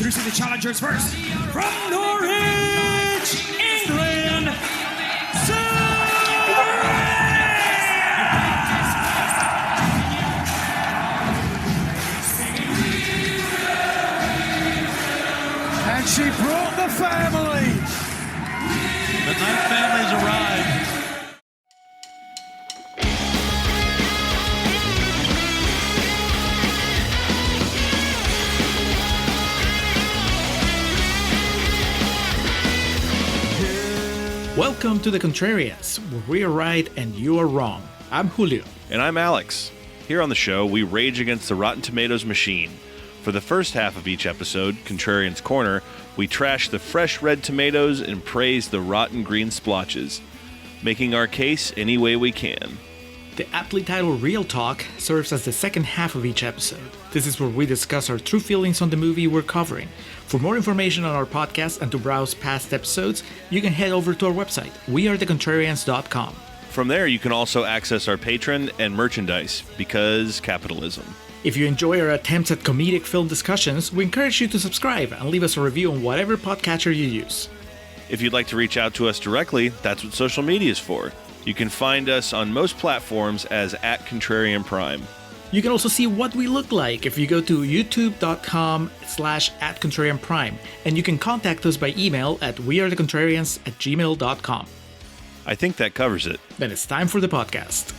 Introducing the challengers first, from Norwich, England, And she brought the family. The Knight family's arrived. Welcome to the Contrarians, where we are right and you are wrong. I'm Julio. And I'm Alex. Here on the show, we rage against the Rotten Tomatoes machine. For the first half of each episode, Contrarians Corner, we trash the fresh red tomatoes and praise the rotten green splotches, making our case any way we can. The aptly titled Real Talk serves as the second half of each episode. This is where we discuss our true feelings on the movie we're covering. For more information on our podcast and to browse past episodes, you can head over to our website, wearethecontrarians.com. From there, you can also access our Patreon and merchandise, because capitalism. If you enjoy our attempts at comedic film discussions, we encourage you to subscribe and leave us a review on whatever podcatcher you use. If you'd like to reach out to us directly, that's what social media is for. You can find us on most platforms as @Contrarian Prime. You can also see what we look like if you go to youtube.com/@contrarianprime, and you can contact us by email at wearethecontrarians@gmail.com. I think that covers it. Then it's time for the podcast.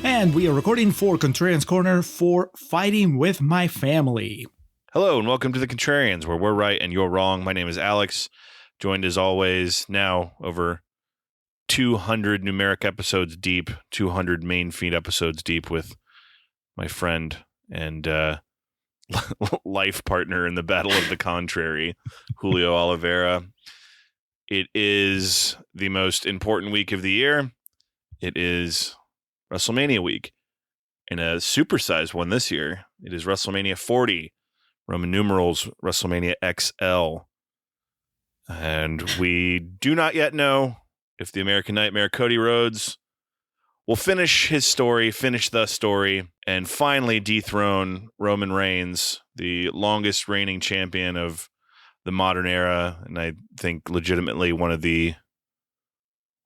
And we are recording for Contrarians Corner for Fighting with My Family. Hello and welcome to the Contrarians, where we're right and you're wrong. My name is Alex, joined as always now over 200 numeric episodes deep, 200 main feed episodes deep with my friend and life partner in the battle of the contrary, Julio Oliveira. It is the most important week of the year. It is WrestleMania week, and a supersized one this year. It is WrestleMania 40, Roman numerals WrestleMania XL. And we do not yet know if the American Nightmare Cody Rhodes will finish the story, and finally dethrone Roman Reigns, the longest reigning champion of the modern era, and I think legitimately one of the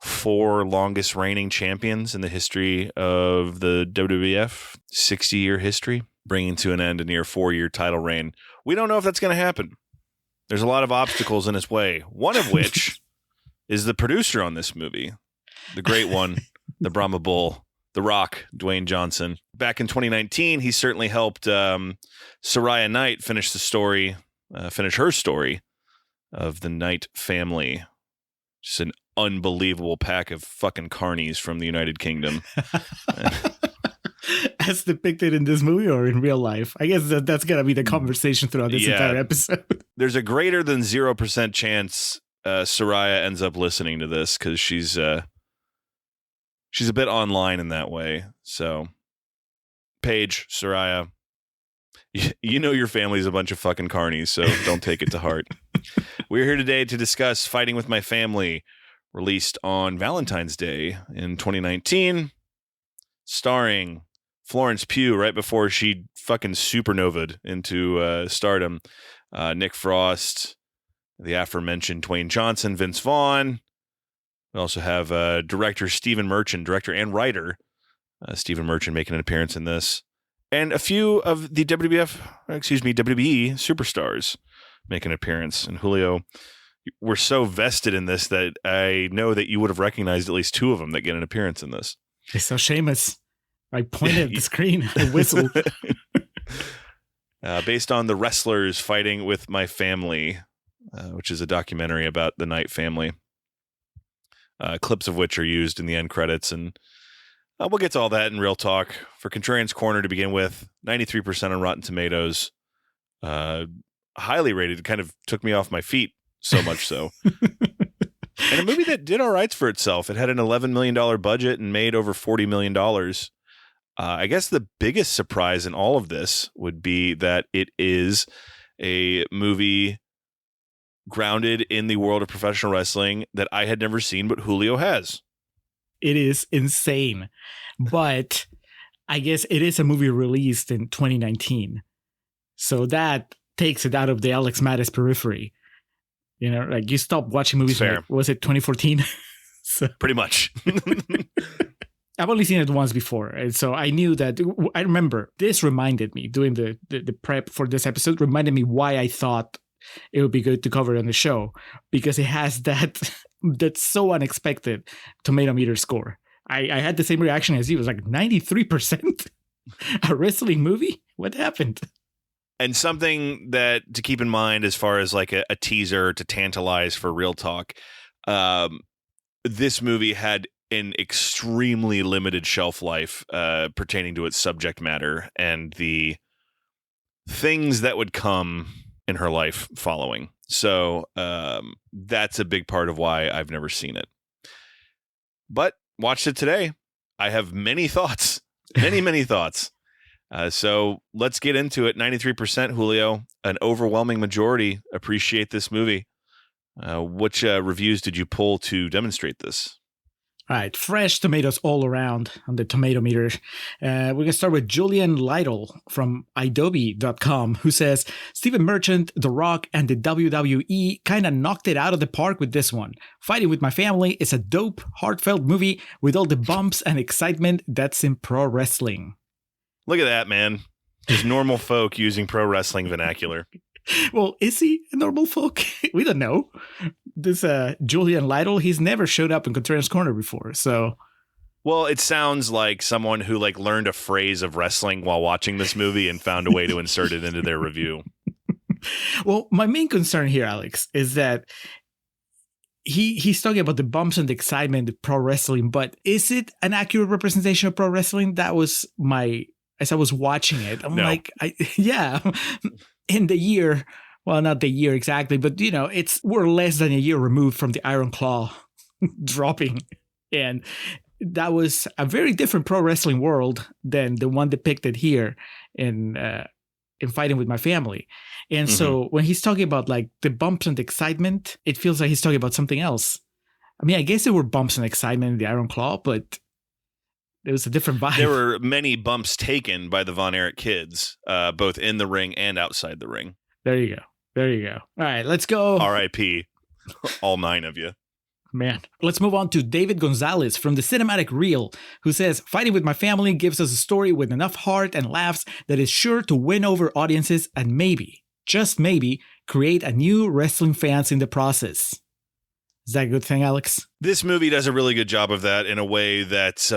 4 longest reigning champions in the history of the WWF, 60-year history, bringing to an end a near 4-year title reign. We don't know if that's going to happen. There's a lot of obstacles in his way, one of which is the producer on this movie, the great one, the Brahma Bull, The Rock, Dwayne Johnson. Back in 2019, he certainly helped Saraya Knight finish her story of the Knight family. Just an unbelievable pack of fucking carnies from the United Kingdom. As depicted in this movie or in real life? I guess that's going to be the conversation throughout this entire episode. There's a greater than 0% chance Saraya ends up listening to this because she's a bit online in that way. So, Paige, Saraya, you know your family's a bunch of fucking carnies, so don't take it to heart. We're here today to discuss Fighting with My Family, released on Valentine's Day in 2019, starring Florence Pugh right before she fucking supernovaed into stardom. Nick Frost, the aforementioned Dwayne Johnson, Vince Vaughn. We also have director Stephen Merchant, director and writer Stephen Merchant making an appearance in this. And a few of the WWE superstars make an appearance. And Julio, we're so vested in this that I know that you would have recognized at least 2 of them that get an appearance in this. It's so Seamus. I pointed at the screen and whistled. Based on The Wrestlers Fighting with My Family, which is a documentary about the Knight family. Clips of which are used in the end credits. And we'll get to all that in real talk. For Contrarians Corner to begin with, 93% on Rotten Tomatoes. Highly rated. It kind of took me off my feet, so much so. And a movie that did all right for itself. It had an $11 million budget and made over $40 million. I guess the biggest surprise in all of this would be that it is a movie grounded in the world of professional wrestling that I had never seen, but Julio has. It is insane. But I guess it is a movie released in 2019. So that takes it out of the Alex Mattis periphery. You know, like you stopped watching movies. Fair. Like, was it 2014? So Pretty much. I've only seen it once before. And so I knew that. I remember this reminded me, doing the prep for this episode, reminded me why I thought it would be good to cover it on the show, because it has that's so unexpected tomato meter score. I had the same reaction as you. It was like 93%? A wrestling movie? What happened? And something that to keep in mind as far as like a teaser to tantalize for Real Talk, this movie had an extremely limited shelf life pertaining to its subject matter and the things that would come in her life following. So that's a big part of why I've never seen it. But watched it today. I have many thoughts, many thoughts. So let's get into it. 93%, Julio, an overwhelming majority appreciate this movie. Which reviews did you pull to demonstrate this? All right, fresh tomatoes all around on the tomato meter. We're going to start with Julian Lytle from Adobe.com, who says, Stephen Merchant, The Rock, and the WWE kind of knocked it out of the park with this one. Fighting with My Family is a dope, heartfelt movie with all the bumps and excitement that's in pro wrestling. Look at that, man. Just normal folk using pro wrestling vernacular. Well, is he a normal folk? We don't know. This Julian Lytle, he's never showed up in Contrarians Corner before, so... Well, it sounds like someone who like learned a phrase of wrestling while watching this movie and found a way to insert it into their review. Well, my main concern here, Alex, is that he's talking about the bumps and the excitement of pro wrestling, but is it an accurate representation of pro wrestling? That was as I was watching it, I'm like, yeah. In the year, well, not the year exactly, but you know, we're less than a year removed from the Iron Claw dropping, and that was a very different pro wrestling world than the one depicted here in Fighting with My Family. And so when he's talking about like the bumps and excitement, it feels like he's talking about something else. I mean, I guess there were bumps and excitement in the Iron Claw, but it was a different vibe. There were many bumps taken by the Von Erich kids, both in the ring and outside the ring. There you go. All right, let's go. R.I.P. All 9 of you. Man, let's move on to David Gonzalez from the Cinematic Reel, who says, Fighting with My Family gives us a story with enough heart and laughs that is sure to win over audiences and maybe, just maybe, create a new wrestling fans in the process. Is that a good thing, Alex? This movie does a really good job of that in a way that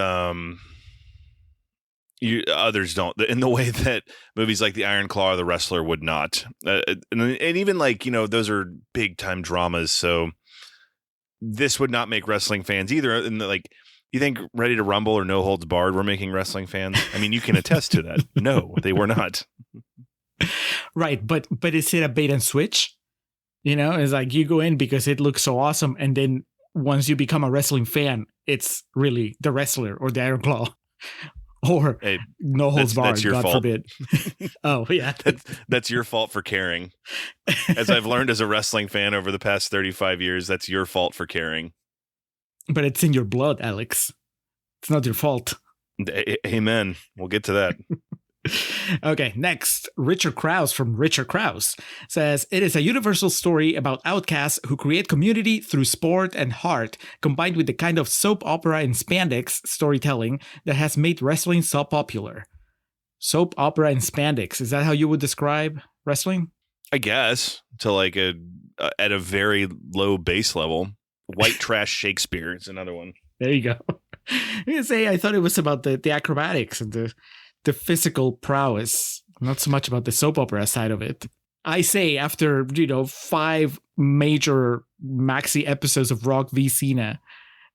others don't. In the way that movies like The Iron Claw or The Wrestler would not. And even like, you know, those are big time dramas. So this would not make wrestling fans either. And like, you think Ready to Rumble or No Holds Barred were making wrestling fans? I mean, you can attest to that. No, they were not. Right. But is it a bait and switch? You know, it's like you go in because it looks so awesome. And then once you become a wrestling fan, it's really The Wrestler or The Iron Claw or No Holds Barred, that's your God fault. forbid. Oh, yeah. That's your fault for caring. As I've learned as a wrestling fan over the past 35 years, that's your fault for caring. But it's in your blood, Alex. It's not your fault. Amen. We'll get to that. Okay, next, Richard Krause from Richard Krause says, it is a universal story about outcasts who create community through sport and heart, combined with the kind of soap opera and spandex storytelling that has made wrestling so popular. Soap opera and spandex, is that how you would describe wrestling? I guess, to like at a very low base level. White trash Shakespeare is another one. There you go. I thought it was about the acrobatics and the physical prowess, not so much about the soap opera side of it. I say after, 5 major maxi episodes of Rock v. Cena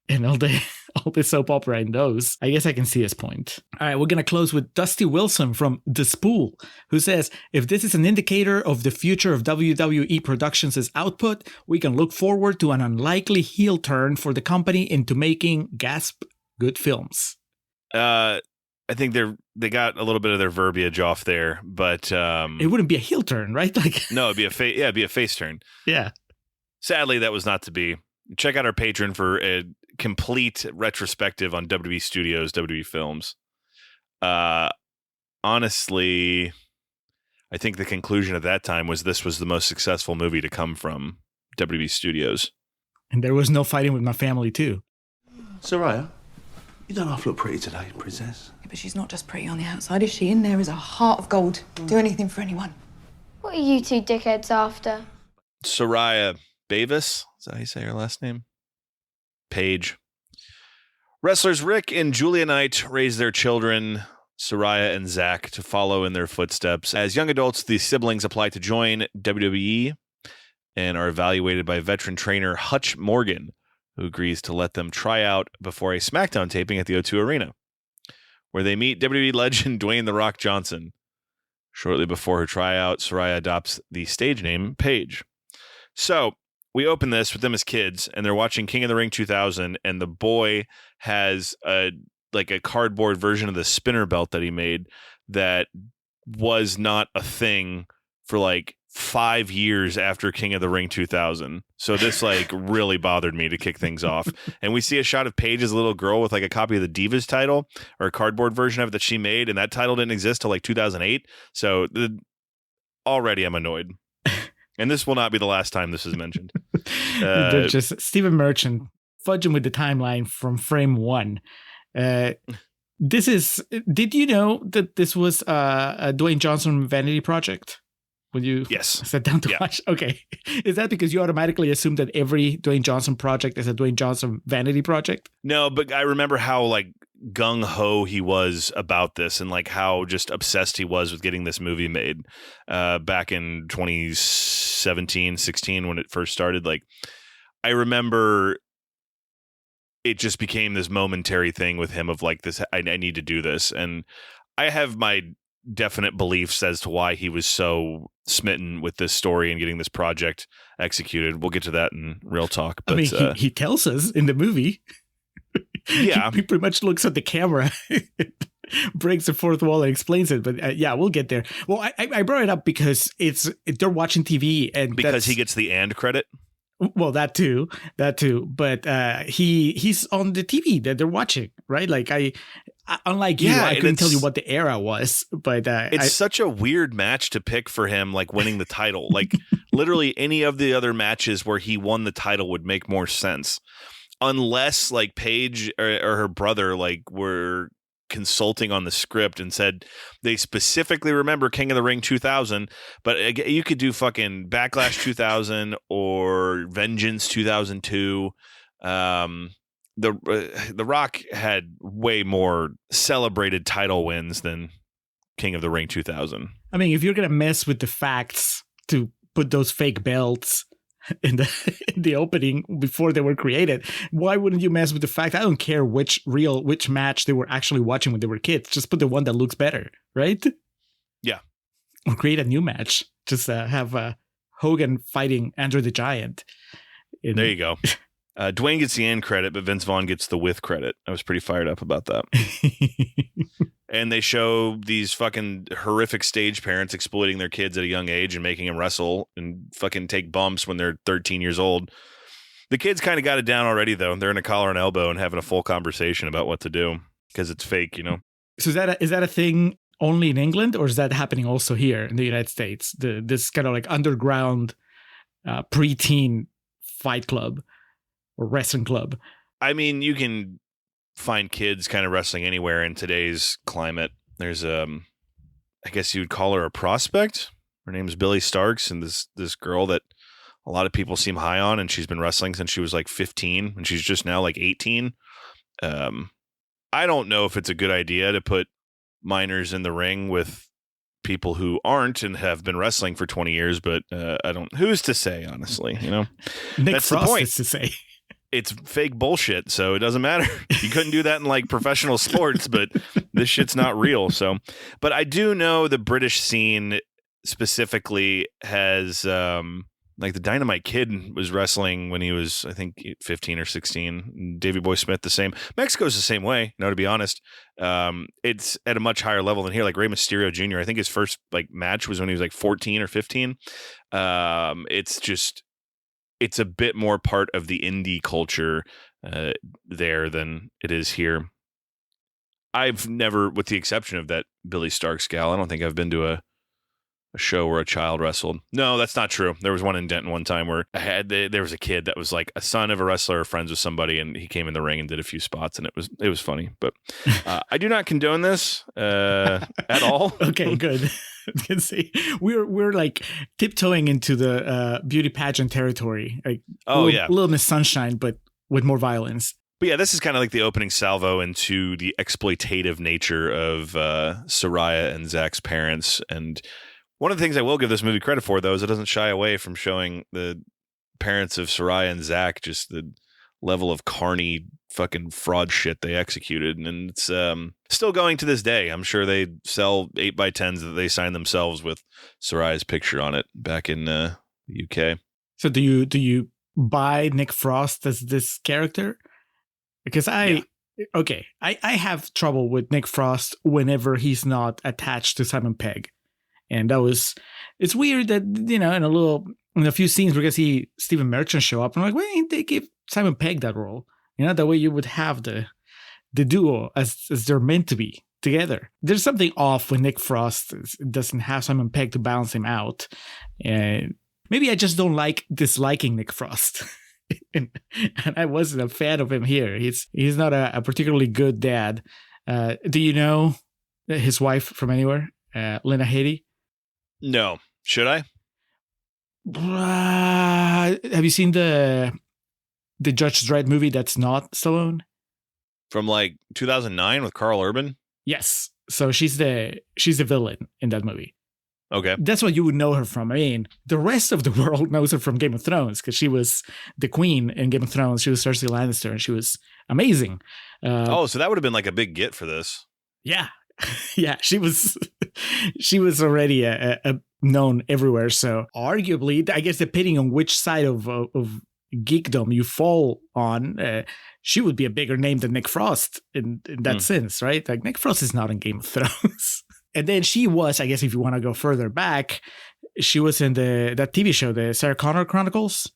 and all the soap opera in those, I guess I can see his point. All right, we're going to close with Dusty Wilson from The Spool, who says, if this is an indicator of the future of WWE Productions' output, we can look forward to an unlikely heel turn for the company into making, gasp, good films. I think they got a little bit of their verbiage off there, but it wouldn't be a heel turn, right? Like no, it'd be a face turn. Yeah. Sadly, that was not to be. Check out our Patreon for complete retrospective on WWE Studios, WWE Films. Honestly, I think the conclusion at that time was this was the most successful movie to come from WWE Studios. And there was no fighting with my family, too. Saraya, you don't half look pretty today, princess. Yeah, but she's not just pretty on the outside, is she? In there is a heart of gold. Do anything for anyone. What are you two dickheads after? Saraya Bevis, is that how you say her last name? Paige. Wrestlers Rick and Julia Knight raise their children, Saraya and Zach, to follow in their footsteps. As young adults, the siblings apply to join WWE and are evaluated by veteran trainer Hutch Morgan, who agrees to let them try out before a SmackDown taping at the O2 Arena, where they meet WWE legend Dwayne "The Rock" Johnson. Shortly before her tryout, Saraya adopts the stage name Paige. So we open this with them as kids, and they're watching King of the Ring 2000, and the boy has a cardboard version of the spinner belt that he made that was not a thing for like 5 years after King of the Ring 2000. So this really bothered me to kick things off. And we see a shot of Paige as a little girl with a copy of the Divas title, or a cardboard version of it that she made, and that title didn't exist till 2008. So already I'm annoyed. And this will not be the last time this is mentioned. They're just Stephen Merchant fudging with the timeline from frame 1. Did you know that this was a Dwayne Johnson vanity project? When you sat down to watch? Okay. Is that because you automatically assume that every Dwayne Johnson project is a Dwayne Johnson vanity project? No, but I remember how gung-ho he was about this, and how just obsessed he was with getting this movie made back in 2017, 16 when it first started. I remember it just became this momentary thing with him of this, I need to do this. And I have my definite beliefs as to why he was so smitten with this story and getting this project executed. We'll get to that in real talk. But he tells us in the movie. Yeah. he pretty much looks at the camera, breaks the fourth wall and explains it. But we'll get there. Well, I brought it up because they're watching TV, and because he gets the "and" credit. Well, that too. But he's on the TV that they're watching, right? Unlike you, I couldn't tell you what the era was. But it's such a weird match to pick for him, winning the title. Literally any of the other matches where he won the title would make more sense, unless Paige or her brother were consulting on the script and said they specifically remember King of the Ring 2000, but you could do fucking Backlash 2000 or Vengeance 2002. The Rock had way more celebrated title wins than King of the Ring 2000. I mean, if you're gonna mess with the facts to put those fake belts in the opening before they were created, why wouldn't you mess with the fact? I don't care which match they were actually watching when they were kids. Just put the one that looks better, right? Yeah. Or create a new match. Just have Hogan fighting Andre the Giant. There you go. Dwayne gets the "and" credit, but Vince Vaughn gets the "with" credit. I was pretty fired up about that. And they show these fucking horrific stage parents exploiting their kids at a young age and making them wrestle and fucking take bumps when they're 13 years old. The kids kind of got it down already, though. They're in a collar and elbow and having a full conversation about what to do because it's fake, So is that a thing only in England, or is that happening also here in the United States? This kind of underground preteen fight club or wrestling club. I mean, you can find kids kind of wrestling anywhere in today's climate. There's I guess you'd call her a prospect. Her name's Billy Starks, and this girl that a lot of people seem high on, and she's been wrestling since she was 15, and she's just now 18. I don't know if it's a good idea to put minors in the ring with people who aren't and have been wrestling for 20 years, but I don't. Who's to say, honestly? Nick That's Frost the point. is to say. It's fake bullshit, so it doesn't matter. You couldn't do that in professional sports, but this shit's not real. So, but I do know the British scene specifically has the Dynamite Kid was wrestling when he was, I think, 15 or 16. Davey Boy Smith the same. Mexico's the same way. To be honest, it's at a much higher level than here. Rey Mysterio Jr. I think his first match was when he was 14 or 15. It's a bit more part of the indie culture there than it is here. I've never, with the exception of that Billy Starks gal, I don't think I've been to a show where a child wrestled. No, that's not true. There was one in Denton one time where there was a kid that was like a son of a wrestler, friends with somebody, and he came in the ring and did a few spots, and it was funny. But I do not condone this at all. Okay, good. Can see we're like tiptoeing into the beauty pageant territory. Like, Little Miss Sunshine, but with more violence. But yeah, this is kind of like the opening salvo into the exploitative nature of Saraya and Zach's parents. And one of the things I will give this movie credit for, though, is it doesn't shy away from showing the parents of Saraya and Zach just the level of carny fucking fraud shit they executed. And it's still going to this day. I'm sure they sell 8x10s that they signed themselves with Saraya's picture on it back in the UK. So do you buy Nick Frost as this character? Because I have trouble with Nick Frost whenever he's not attached to Simon Pegg. And it's weird that, in a few scenes, we're going to see Stephen Merchant show up. And I'm like, why didn't they give Simon Pegg that role? That way you would have the duo as they're meant to be together. There's something off when Nick Frost doesn't have Simon Pegg to balance him out. And maybe I just don't like disliking Nick Frost. and I wasn't a fan of him here. He's not a particularly good dad. Do you know his wife from anywhere? Lena Headey? No. Should I? Have you seen the Judge Dredd movie that's not Stallone? From like 2009 with Carl Urban? Yes. So she's the villain in that movie. Okay. That's what you would know her from. I mean, the rest of the world knows her from Game of Thrones because she was the queen in Game of Thrones. She was Cersei Lannister and she was amazing. So that would have been like a big get for this. Yeah. Yeah, she was already a known everywhere. So arguably, I guess depending on which side of geekdom you fall on, she would be a bigger name than Nick Frost in that sense, right? Like Nick Frost is not in Game of Thrones. And then she was, I guess if you want to go further back, she was in that TV show, the Sarah Connor Chronicles.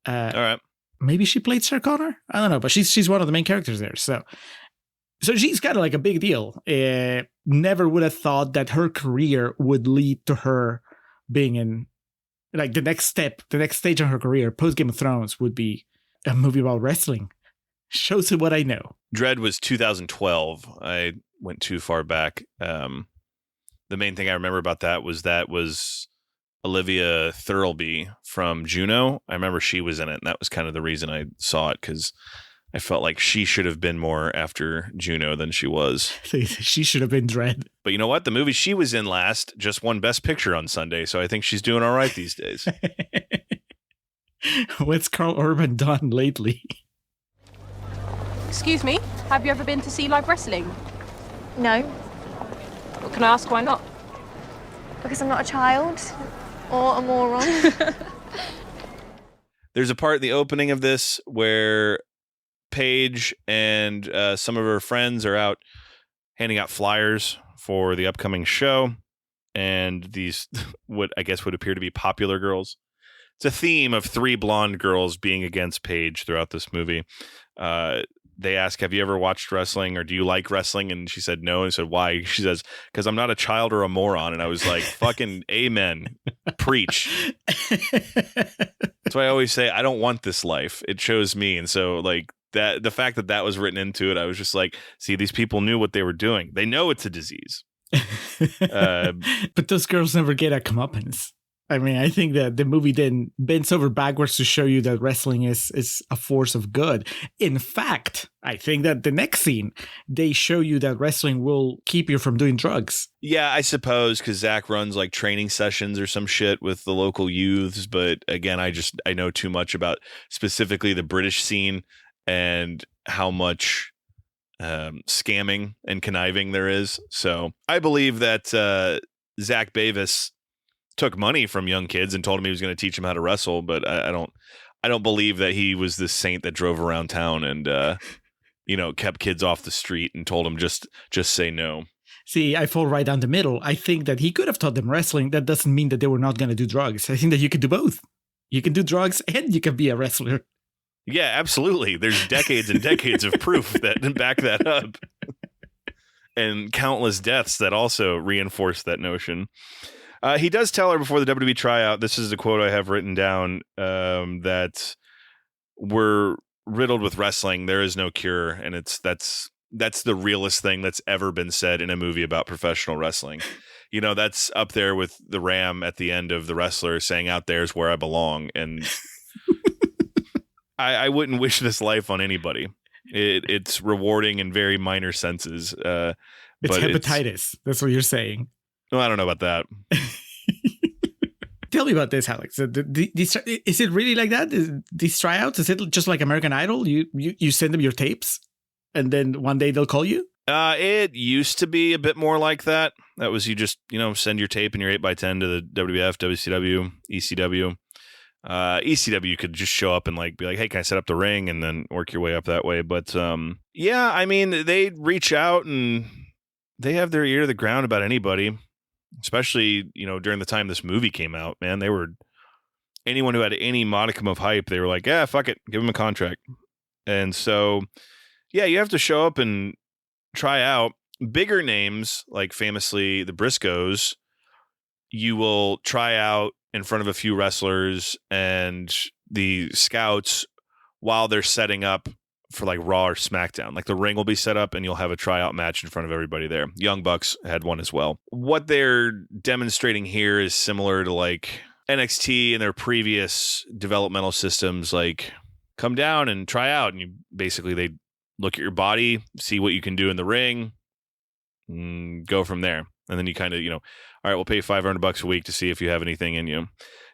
All right. Maybe she played Sarah Connor? I don't know, but she's one of the main characters there. So she's kind of like a big deal. Never would have thought that her career would lead to her being in, like, the next stage in her career, post Game of Thrones, would be a movie about wrestling. Shows you what I know. Dredd was 2012. I went too far back. The main thing I remember about that was Olivia Thirlby from Juno. I remember she was in it, and that was kind of the reason I saw it, because I felt like she should have been more after Juno than she was. She should have been Dredd. But you know what? The movie she was in last just won Best Picture on Sunday, so I think she's doing all right these days. What's Carl Urban done lately? Excuse me, have you ever been to see live wrestling? No, Well, can I ask why not? because I'm not a child or a moron. There's a part in the opening of this where Paige and some of her friends are out handing out flyers for the upcoming show, and these what I guess would appear to be popular girls. It's a theme of 3 blonde girls being against Paige throughout this movie. They ask, have you ever watched wrestling, or do you like wrestling? And she said no. And I said, why? She says, because I'm not a child or a moron. And I was like, fucking amen. Preach. That's why I always say, I don't want this life. It chose me. And so like that, the fact that was written into it, I was just like, see, these people knew what they were doing. They know it's a disease. But those girls never get a comeuppance. I mean, I think that the movie then bends over backwards to show you that wrestling is a force of good. In fact, I think that the next scene, they show you that wrestling will keep you from doing drugs. Yeah, I suppose, because Zach runs like training sessions or some shit with the local youths. But again, I know too much about specifically the British scene and how much scamming and conniving there is. So I believe that Zach Bevis took money from young kids and told him he was going to teach them how to wrestle, but I don't believe that he was this saint that drove around town and kept kids off the street and told them just say no. See, I fall right down the middle. I think that he could have taught them wrestling. That doesn't mean that they were not going to do drugs. I think that you can do both. You can do drugs and you can be a wrestler. Yeah, absolutely. There's decades and decades of proof that back that up. And countless deaths that also reinforce that notion. He does tell her before the WWE tryout, this is a quote I have written down, that we're riddled with wrestling. There is no cure. And that's the realest thing that's ever been said in a movie about professional wrestling. You know, that's up there with the Ram at the end of The Wrestler saying, out there's where I belong. And I wouldn't wish this life on anybody. It's rewarding in very minor senses. It's hepatitis. That's what you're saying. Well, I don't know about that. Tell me about this, Alex. Is it really like that? These tryouts, is it just like American Idol? You send them your tapes and then one day they'll call you? It used to be a bit more like that. That was you just, send your tape and your 8x10 to the WWF, WCW, ECW. ECW could just show up and be like, hey, can I set up the ring, and then work your way up that way. But yeah, I mean, they reach out and they have their ear to the ground about anybody, especially, during the time this movie came out, man. They were anyone who had any modicum of hype. They were like, yeah, fuck it, give them a contract. And so, yeah, you have to show up and try out. Bigger names, like famously the Briscoes, you will try out in front of a few wrestlers and the scouts while they're setting up for Raw or SmackDown. The ring will be set up and you'll have a tryout match in front of everybody there. Young Bucks had one as well. What they're demonstrating here is similar to NXT and their previous developmental systems. Come down and try out, and they look at your body, see what you can do in the ring, and go from there. And then you kind of, all right, we'll pay you $500 a week to see if you have anything in you.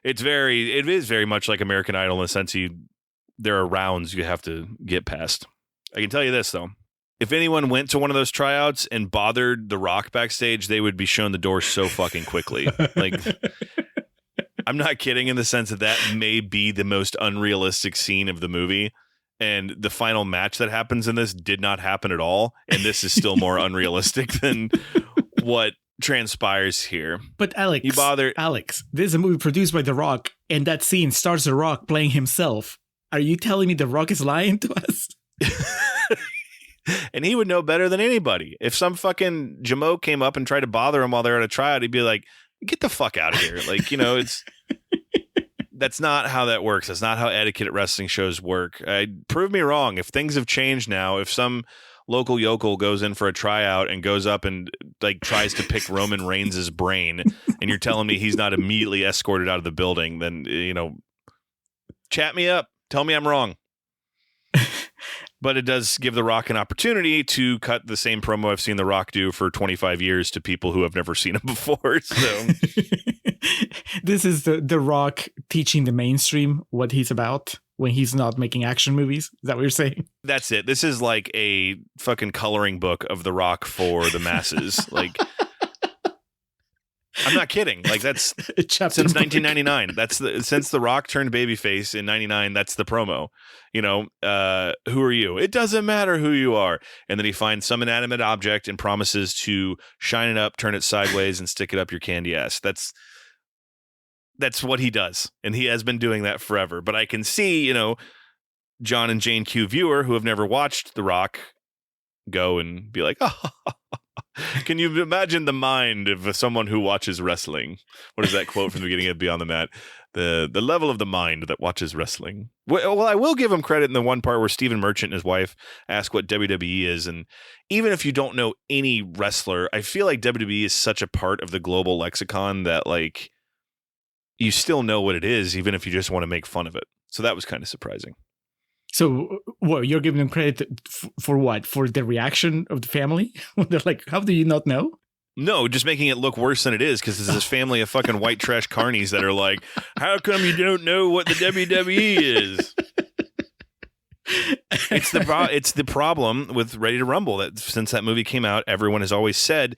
It is very much like American Idol in the sense there are rounds you have to get past. I can tell you this, though. If anyone went to one of those tryouts and bothered The Rock backstage, they would be shown the door so fucking quickly. I'm not kidding in the sense that may be the most unrealistic scene of the movie. And the final match that happens in this did not happen at all. And this is still more unrealistic than what transpires here. But Alex, this is a movie produced by The Rock, and that scene stars The Rock playing himself. Are you telling me The Rock is lying to us? And he would know better than anybody. If some fucking Jamoke came up and tried to bother him while they're at a tryout, he'd be like, get the fuck out of here. It's that's not how that works. That's not how etiquette at wrestling shows work. Prove me wrong. If things have changed now, if some local yokel goes in for a tryout and goes up and tries to pick Roman Reigns' brain, and you're telling me he's not immediately escorted out of the building, then, chat me up. Tell me I'm wrong. But it does give The Rock an opportunity to cut the same promo I've seen The Rock do for 25 years to people who have never seen him before. So this is the Rock teaching the mainstream what he's about when he's not making action movies. Is that what you're saying? That's it. This is like a fucking coloring book of The Rock for the masses. I'm not kidding. That's since 1999. Since The Rock turned babyface in 99. That's the promo. Who are you? It doesn't matter who you are. And then he finds some inanimate object and promises to shine it up, turn it sideways, and stick it up your candy ass. That's what he does, and he has been doing that forever. But I can see, John and Jane Q viewer who have never watched The Rock go and be like, oh. Can you imagine the mind of someone who watches wrestling? What is that quote from the beginning of Beyond the Mat? The level of the mind that watches wrestling. Well, I will give him credit in the one part where Stephen Merchant and his wife ask what WWE is. And even if you don't know any wrestler, I feel like WWE is such a part of the global lexicon that you still know what it is, even if you just want to make fun of it. So that was kind of surprising. So, you're giving them credit for what? For the reaction of the family? They're like, how do you not know? No, just making it look worse than it is, because there's this family of fucking white trash carnies that are like, how come you don't know what the WWE is? It's the problem with Ready to Rumble that since that movie came out, everyone has always said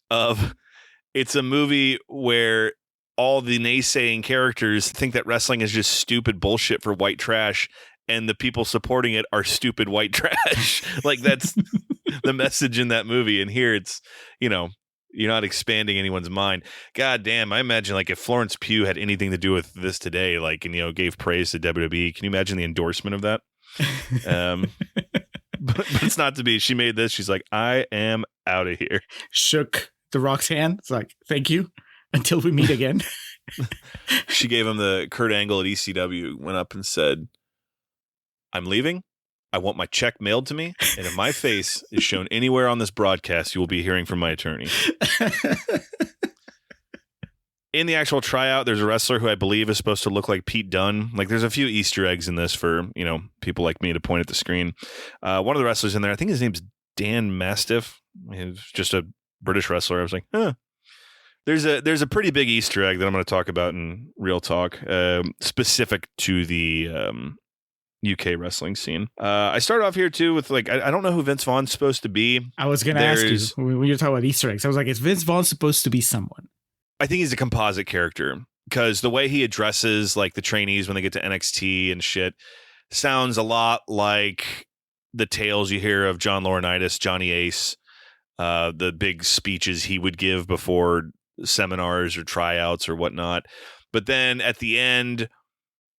it's a movie where all the naysaying characters think that wrestling is just stupid bullshit for white trash, and the people supporting it are stupid white trash. That's the message in that movie. And here it's, you're not expanding anyone's mind. God damn. I imagine if Florence Pugh had anything to do with this today, and gave praise to WWE. Can you imagine the endorsement of that? But it's not to be. She made this. She's like, I am out of here. Shook The Rock's hand. It's like, thank you. Until we meet again. She gave him the Kurt Angle at ECW, went up and said, I'm leaving. I want my check mailed to me. And if my face is shown anywhere on this broadcast, you will be hearing from my attorney. In the actual tryout, there's a wrestler who I believe is supposed to look like Pete Dunne. Like, there's a few Easter eggs in this for, people like me to point at the screen. One of the wrestlers in there, I think his name's Dan Mastiff. He's just a British wrestler. I was like, huh. There's a pretty big Easter egg that I'm going to talk about in Real Talk, specific to the UK wrestling scene. I started off here too with I don't know who Vince Vaughn's supposed to be. I was going to ask you when you're talking about Easter eggs. I was like, is Vince Vaughn supposed to be someone? I think he's a composite character because the way he addresses like the trainees when they get to NXT and shit sounds a lot like the tales you hear of John Laurinaitis, Johnny Ace, the big speeches he would give before seminars or tryouts or whatnot. But then at the end,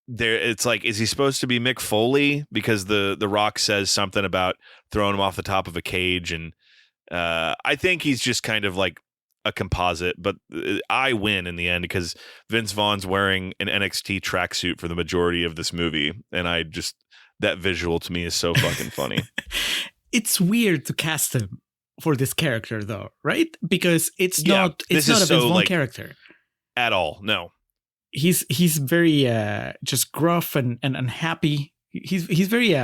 it's like, is he supposed to be Mick Foley? Because the Rock says something about throwing him off the top of a cage. And I think he's just kind of like a composite, but I win in the end because Vince Vaughn's wearing an NXT tracksuit for the majority of this movie. And that visual to me is so fucking funny. It's weird to cast him for this character though, right? Because it's not a Vince Vaughn character at all. No, he's very just gruff and unhappy. He's very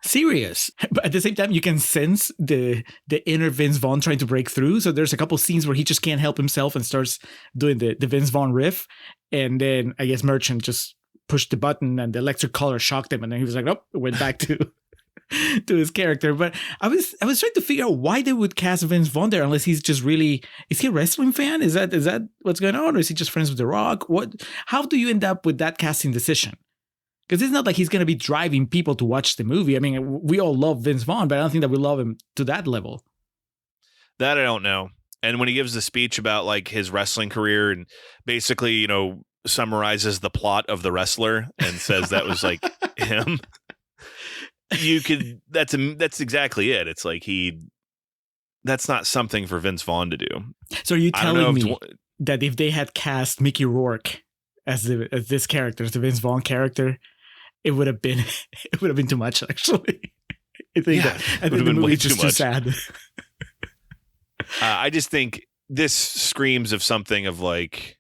serious, but at the same time you can sense the inner Vince Vaughn trying to break through. So there's a couple scenes where he just can't help himself and starts doing the Vince Vaughn riff, and then I guess Merchant just pushed the button and the electric collar shocked him, and then he was like, oh, went back to to his character. But I was trying to figure out why they would cast Vince Vaughn there unless he's just really, is he a wrestling fan? Is that what's going on, or is he just friends with The Rock? How do you end up with that casting decision? Because it's not like he's going to be driving people to watch the movie. I mean, we all love Vince Vaughn, but I don't think that we love him to that level. That I don't know. And when he gives the speech about like his wrestling career and basically, summarizes the plot of The Wrestler and says that was like him, that's exactly it. It's like that's not something for Vince Vaughn to do. So are you telling me that if they had cast Mickey Rourke as this character, as the Vince Vaughn character, it would have been too much, actually. I think the movie is just too sad. I just think this screams of something of like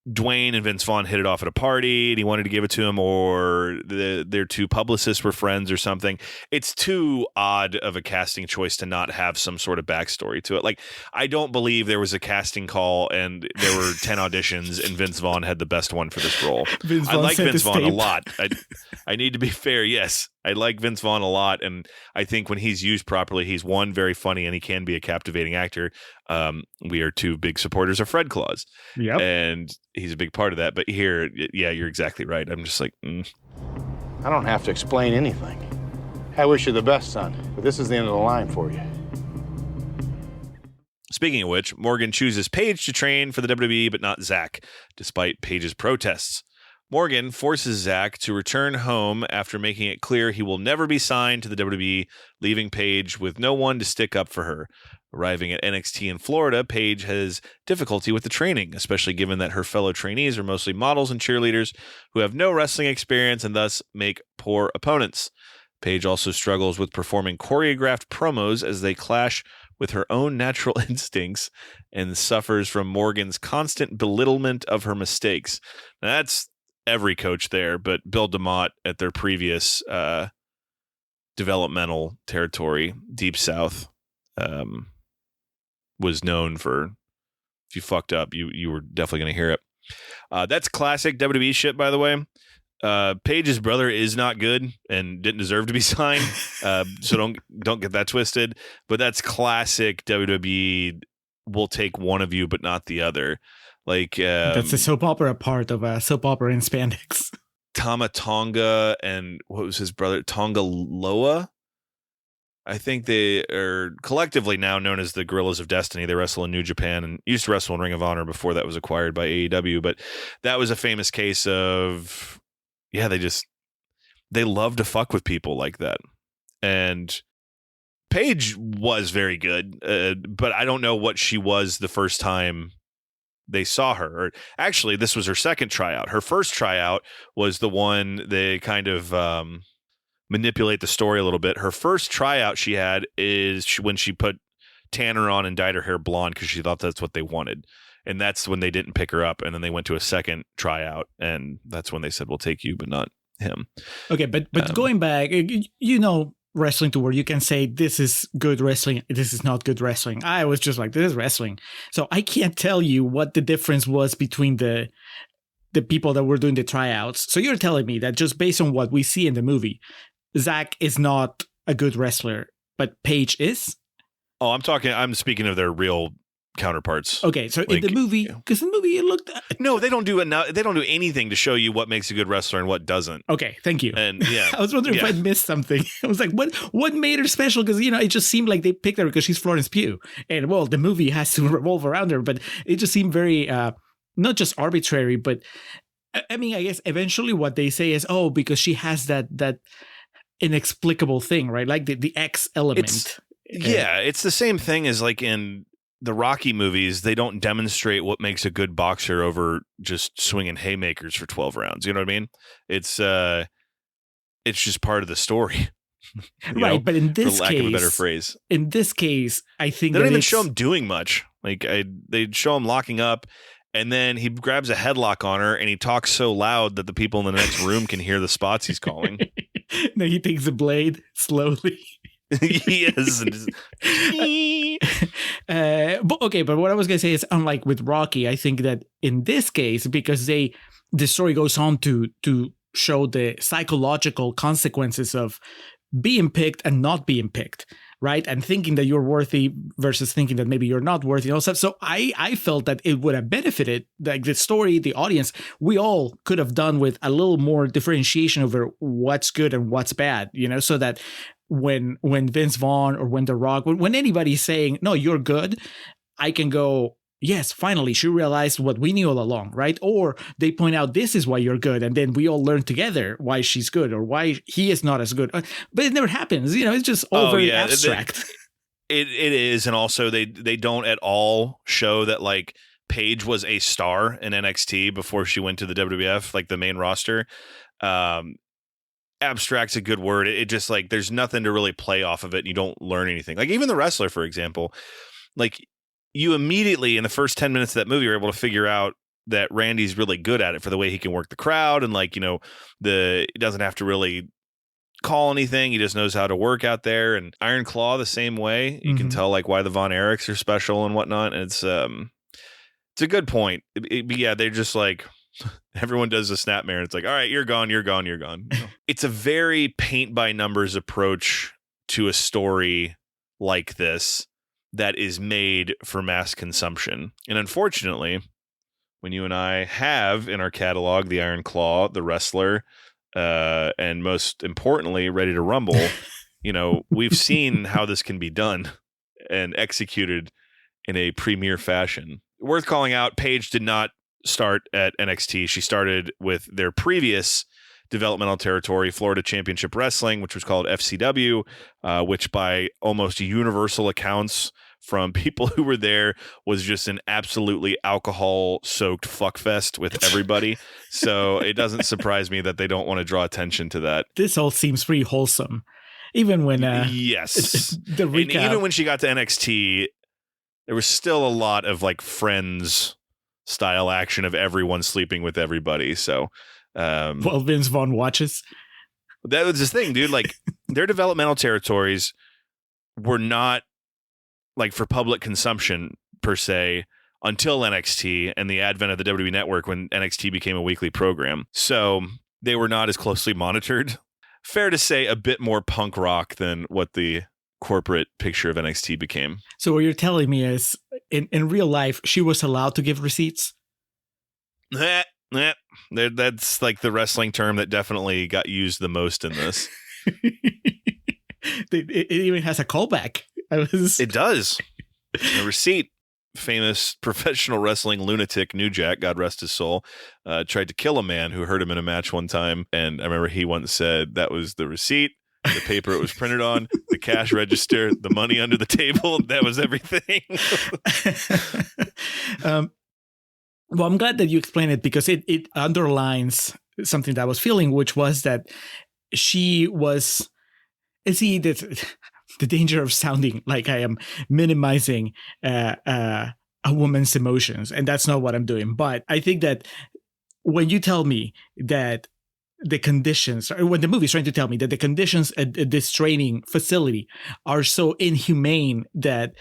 Dwayne and Vince Vaughn hit it off at a party and he wanted to give it to him, or their two publicists were friends or something. It's too odd of a casting choice to not have some sort of backstory to it. Like, I don't believe there was a casting call and there were 10 auditions and Vince Vaughn had the best one for this role. I like Vince Vaughn a lot. I need to be fair. Yes, I like Vince Vaughn a lot. And I think when he's used properly, he's one, very funny, and he can be a captivating actor. We are two big supporters of Fred Claus. Yep. And he's a big part of that. But here, yeah, you're exactly right. I'm just like, I don't have to explain anything. I wish you the best, son, but this is the end of the line for you. Speaking of which, Morgan chooses Paige to train for the WWE, but not Zach, despite Paige's protests. Morgan forces Zach to return home after making it clear he will never be signed to the WWE, leaving Paige with no one to stick up for her. Arriving at NXT in Florida, Paige has difficulty with the training, especially given that her fellow trainees are mostly models and cheerleaders who have no wrestling experience and thus make poor opponents. Paige also struggles with performing choreographed promos as they clash with her own natural instincts and suffers from Morgan's constant belittlement of her mistakes. Now, that's every coach there, but Bill DeMott at their previous developmental territory, Deep South, was known for, if you fucked up, you were definitely going to hear it. That's classic WWE shit, by the way. Paige's brother is not good and didn't deserve to be signed, so don't get that twisted. But that's classic WWE. We'll take one of you, but not the other. Like that's the soap opera part of a soap opera in spandex. Tama Tonga and what was his brother? Tonga Loa. I think they are collectively now known as the Gorillas of Destiny. They wrestle in New Japan and used to wrestle in Ring of Honor before that was acquired by AEW. But that was a famous case of, yeah, they love to fuck with people like that. And Paige was very good, but I don't know what she was the first time they saw her. Or actually, this was her second tryout. Her first tryout was the one they kind of manipulate the story a little bit. Her first tryout she had is when she put tanner on and dyed her hair blonde because she thought that's what they wanted. And that's when they didn't pick her up. And then they went to a second tryout, and that's when they said, we'll take you, but not him. Okay, but going back, wrestling to where you can say this is good wrestling, this is not good wrestling. I was just like, this is wrestling. So I can't tell you what the difference was between the people that were doing the tryouts. So you're telling me that just based on what we see in the movie, Zach is not a good wrestler, but Paige is? Oh, I'm speaking of their real counterparts. Okay, so in the movie, because in the movie it looked... No, they don't do anything to show you what makes a good wrestler and what doesn't. Okay, thank you. And yeah, I was wondering if I missed something. I was like, what made her special? Because, it just seemed like they picked her because she's Florence Pugh. And, well, the movie has to revolve around her, but it just seemed very, not just arbitrary, but, I mean, I guess eventually what they say is, because she has that inexplicable thing, right? Like the X element. It's the same thing as like in the Rocky movies. They don't demonstrate what makes a good boxer over just swinging haymakers for 12 rounds. You know what I mean? It's just part of the story. Right, but in this case, for lack of a better phrase, I think they don't even show him doing much. Like they show him locking up, and then he grabs a headlock on her, and he talks so loud that the people in the next room can hear the spots he's calling. No, he takes the blade slowly. Yes. But what I was gonna say is, unlike with Rocky, I think that in this case, because the story goes on to show the psychological consequences of being picked and not being picked, right? And thinking that you're worthy versus thinking that maybe you're not worthy and all stuff. So I felt that it would have benefited, like the story, the audience, we all could have done with a little more differentiation over what's good and what's bad, so that when Vince Vaughn or when The Rock, when anybody's saying, no, you're good, I can go, yes, finally, she realized what we knew all along, right? Or they point out, this is why you're good. And then we all learn together why she's good or why he is not as good. But it never happens. It's just all very abstract. It is. And also they don't at all show that like Paige was a star in NXT before she went to the WWF, like the main roster. Abstract's a good word. It just like, there's nothing to really play off of it. And you don't learn anything. Like even the wrestler, for example, like you immediately in the first 10 minutes of that movie are able to figure out that Randy's really good at it for the way he can work the crowd. And like, he doesn't have to really call anything. He just knows how to work out there. And Iron Claw the same way. You can tell like why the Von Erichs are special and whatnot. And it's a good point. Yeah, they're just like, everyone does a snapmare and it's like, all right, you're gone. It's a very paint by numbers approach to a story like this that is made for mass consumption. And unfortunately, when you and I have in our catalog the Iron Claw, the wrestler, and most importantly, Ready to Rumble, we've seen how this can be done and executed in a premier fashion. Worth calling out, Paige did not start at NXT. She started with their previous developmental territory, Florida Championship Wrestling, which was called FCW, which by almost universal accounts from people who were there was just an absolutely alcohol-soaked fuckfest with everybody. So it doesn't surprise me that they don't want to draw attention to that. This all seems pretty wholesome. Even when... yes. The recap. And even when she got to NXT, there was still a lot of like Friends style action of everyone sleeping with everybody. So well, Vince Vaughn watches. That was this thing, dude. Like their developmental territories were not like for public consumption per se until NXT and the advent of the WWE Network when NXT became a weekly program. So they were not as closely monitored. Fair to say a bit more punk rock than what the corporate picture of NXT became. So what you're telling me is in real life, she was allowed to give receipts? That's like the wrestling term that definitely got used the most in this. It even has a callback. It does. A receipt. famous professional wrestling lunatic New Jack, God rest his soul, tried to kill a man who hurt him in a match one time. And I remember he once said that was the receipt, the paper it was printed on, the cash register, the money under the table. That was everything. Well, I'm glad that you explained it because it underlines something that I was feeling, which was that she was, the danger of sounding like I am minimizing a woman's emotions. And that's not what I'm doing. But I think that when you tell me that the conditions, or when the movie is trying to tell me that the conditions at this training facility are so inhumane that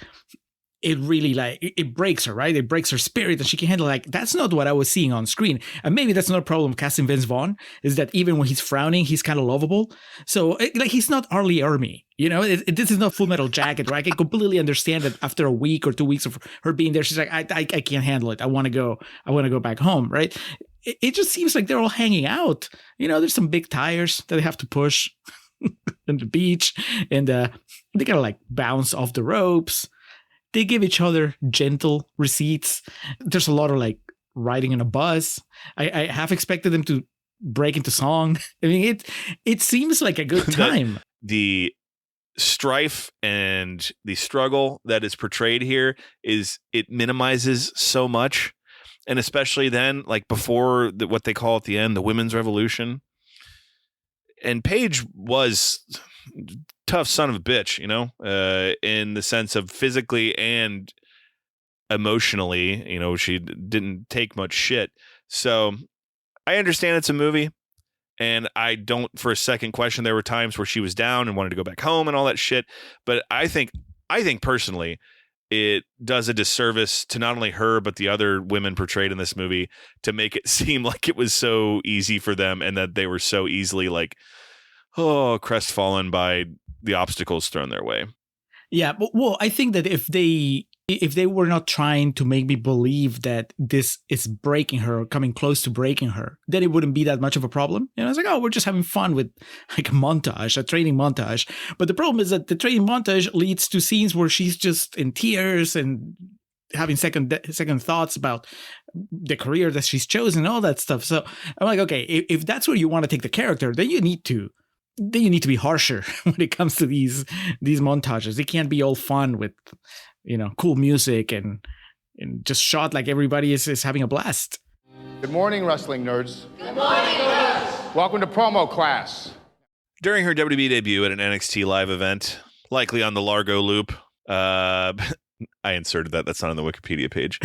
it really it breaks her, right? It breaks her spirit and she can handle that's not what I was seeing on screen. And maybe that's not a problem casting Vince Vaughn, is that even when he's frowning, he's kind of lovable. So he's not Arlie Ermey, this is not Full Metal Jacket, right? I can completely understand that after a week or 2 weeks of her being there, she's like, I can't handle it. I want to go back home, right? It just seems like they're all hanging out. There's some big tires that they have to push on the beach and they gotta bounce off the ropes. They give each other gentle receipts. There's a lot of riding in a bus. I half expected them to break into song. I mean, it seems like a good time. The strife and the struggle that is portrayed here it minimizes so much. And especially then, before what they call at the end, the women's revolution. And Paige was tough son of a bitch, in the sense of physically and emotionally, she didn't take much shit. So I understand it's a movie, and I don't for a second question there were times where she was down and wanted to go back home and all that shit. But I think personally, it does a disservice to not only her, but the other women portrayed in this movie to make it seem like it was so easy for them and that they were so easily crestfallen by the obstacles thrown their way. Yeah, well, I think that if they were not trying to make me believe that this is breaking her or coming close to breaking her, then it wouldn't be that much of a problem. I was like, oh, we're just having fun with a training montage. But the problem is that the training montage leads to scenes where she's just in tears and having second thoughts about the career that she's chosen, all that stuff. So I'm like, okay, if that's where you want to take the character, then you need to be harsher when it comes to these montages. They can't be all fun with, cool music and just shot like everybody is having a blast. Good morning, wrestling nerds. Good morning, nerds. Welcome to promo class. During her WWE debut at an NXT live event, likely on the Largo loop, I inserted that. That's not on the Wikipedia page.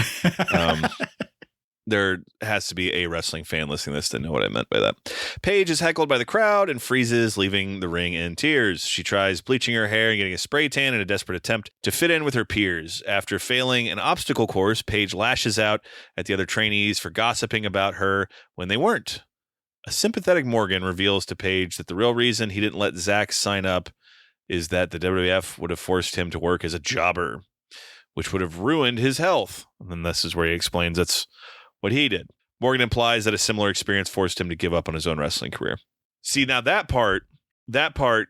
There has to be a wrestling fan listening to this to know what I meant by that. Paige is heckled by the crowd and freezes, leaving the ring in tears. She tries bleaching her hair and getting a spray tan in a desperate attempt to fit in with her peers. After failing an obstacle course, Paige lashes out at the other trainees for gossiping about her when they weren't. A sympathetic Morgan reveals to Paige that the real reason he didn't let Zach sign up is that the WWF would have forced him to work as a jobber, which would have ruined his health. And then this is where he explains that's what he did. Morgan implies that a similar experience forced him to give up on his own wrestling career. See, now that part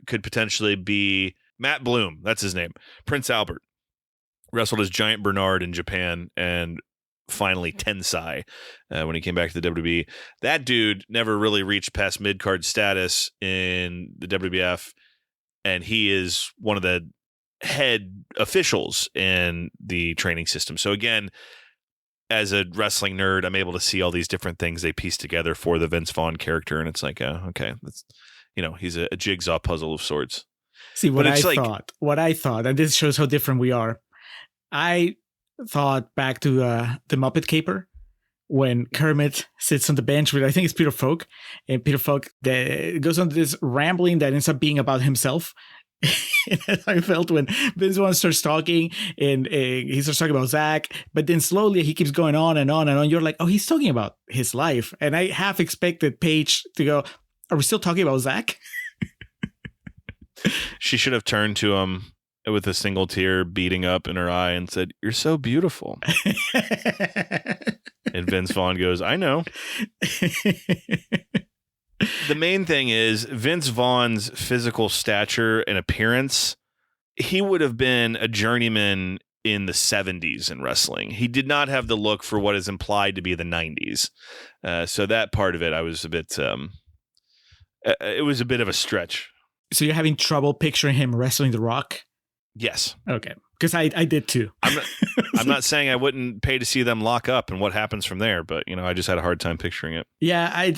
could potentially be Matt Bloom. That's his name. Prince Albert wrestled as Giant Bernard in Japan and finally Tensai when he came back to the WWE. That dude never really reached past mid-card status in the WWF, and he is one of the head officials in the training system. So again, as a wrestling nerd, I'm able to see all these different things they piece together for the Vince Vaughn character, and it's like, okay, that's, he's a jigsaw puzzle of sorts. See, what I thought, and this shows how different we are. I thought back to the Muppet Caper when Kermit sits on the bench with, I think it's Peter Falk, and Peter Falk goes on this rambling that ends up being about himself. I felt when Vince Vaughn starts talking and he starts talking about Zach, but then slowly he keeps going on and on and on. You're like, oh, he's talking about his life. And I half expected Paige to go, are we still talking about Zach? She should have turned to him with a single tear beating up in her eye and said, "You're so beautiful." And Vince Vaughn goes, "I know." The main thing is Vince Vaughn's physical stature and appearance. He would have been a journeyman in the 70s in wrestling. He did not have the look for what is implied to be the 90s. So that part of it, I was a bit, it was a bit of a stretch. So you're having trouble picturing him wrestling The Rock? Yes. Okay. Because I did too. I'm not saying I wouldn't pay to see them lock up and what happens from there, but I just had a hard time picturing it. Yeah,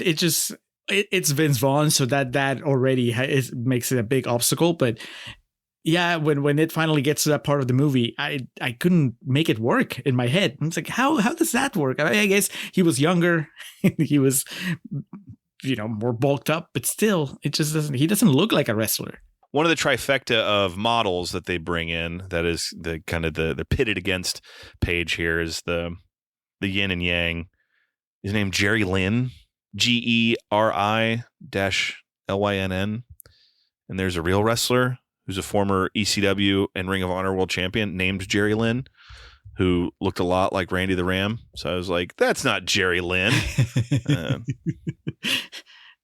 it's Vince Vaughn, so that already makes it a big obstacle. But yeah, when it finally gets to that part of the movie, I couldn't make it work in my head. It's like, how does that work? I guess he was younger, he was more bulked up, but still, he doesn't look like a wrestler. One of the trifecta of models that they bring in, that is the kind of the pitted against Paige here, is the yin and yang. His name Jerry Lynn, GERI-LYNN, and there's a real wrestler who's a former ECW and Ring of Honor world champion named Jerry Lynn, who looked a lot like Randy the Ram. So I was like, that's not Jerry Lynn.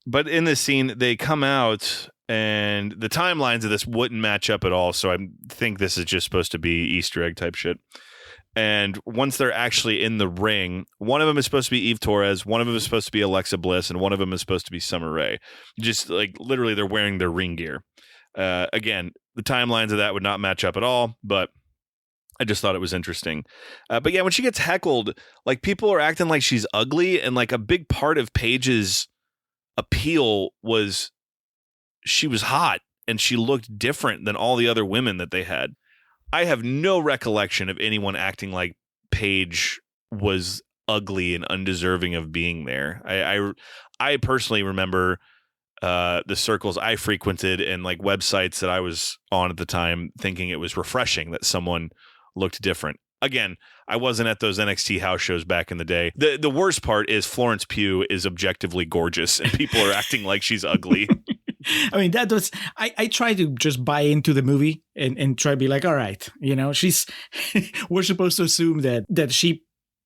But in this scene, they come out, and the timelines of this wouldn't match up at all. So I think this is just supposed to be Easter egg type shit. And once they're actually in the ring, one of them is supposed to be Eve Torres, one of them is supposed to be Alexa Bliss, and one of them is supposed to be Summer Rae. Just like literally they're wearing their ring gear. Again, the timelines of that would not match up at all, but I just thought it was interesting. But yeah, when she gets heckled, like people are acting like she's ugly, and like a big part of Paige's appeal was she was hot and she looked different than all the other women that they had. I have no recollection of anyone acting like Paige was ugly and undeserving of being there. I personally remember the circles I frequented and like websites that I was on at the time thinking it was refreshing that someone looked different. Again, I wasn't at those NXT house shows back in the day. The worst part is Florence Pugh is objectively gorgeous and people are acting like she's ugly. I mean, that was, I try to just buy into the movie and try to be like, all right, she's, we're supposed to assume that she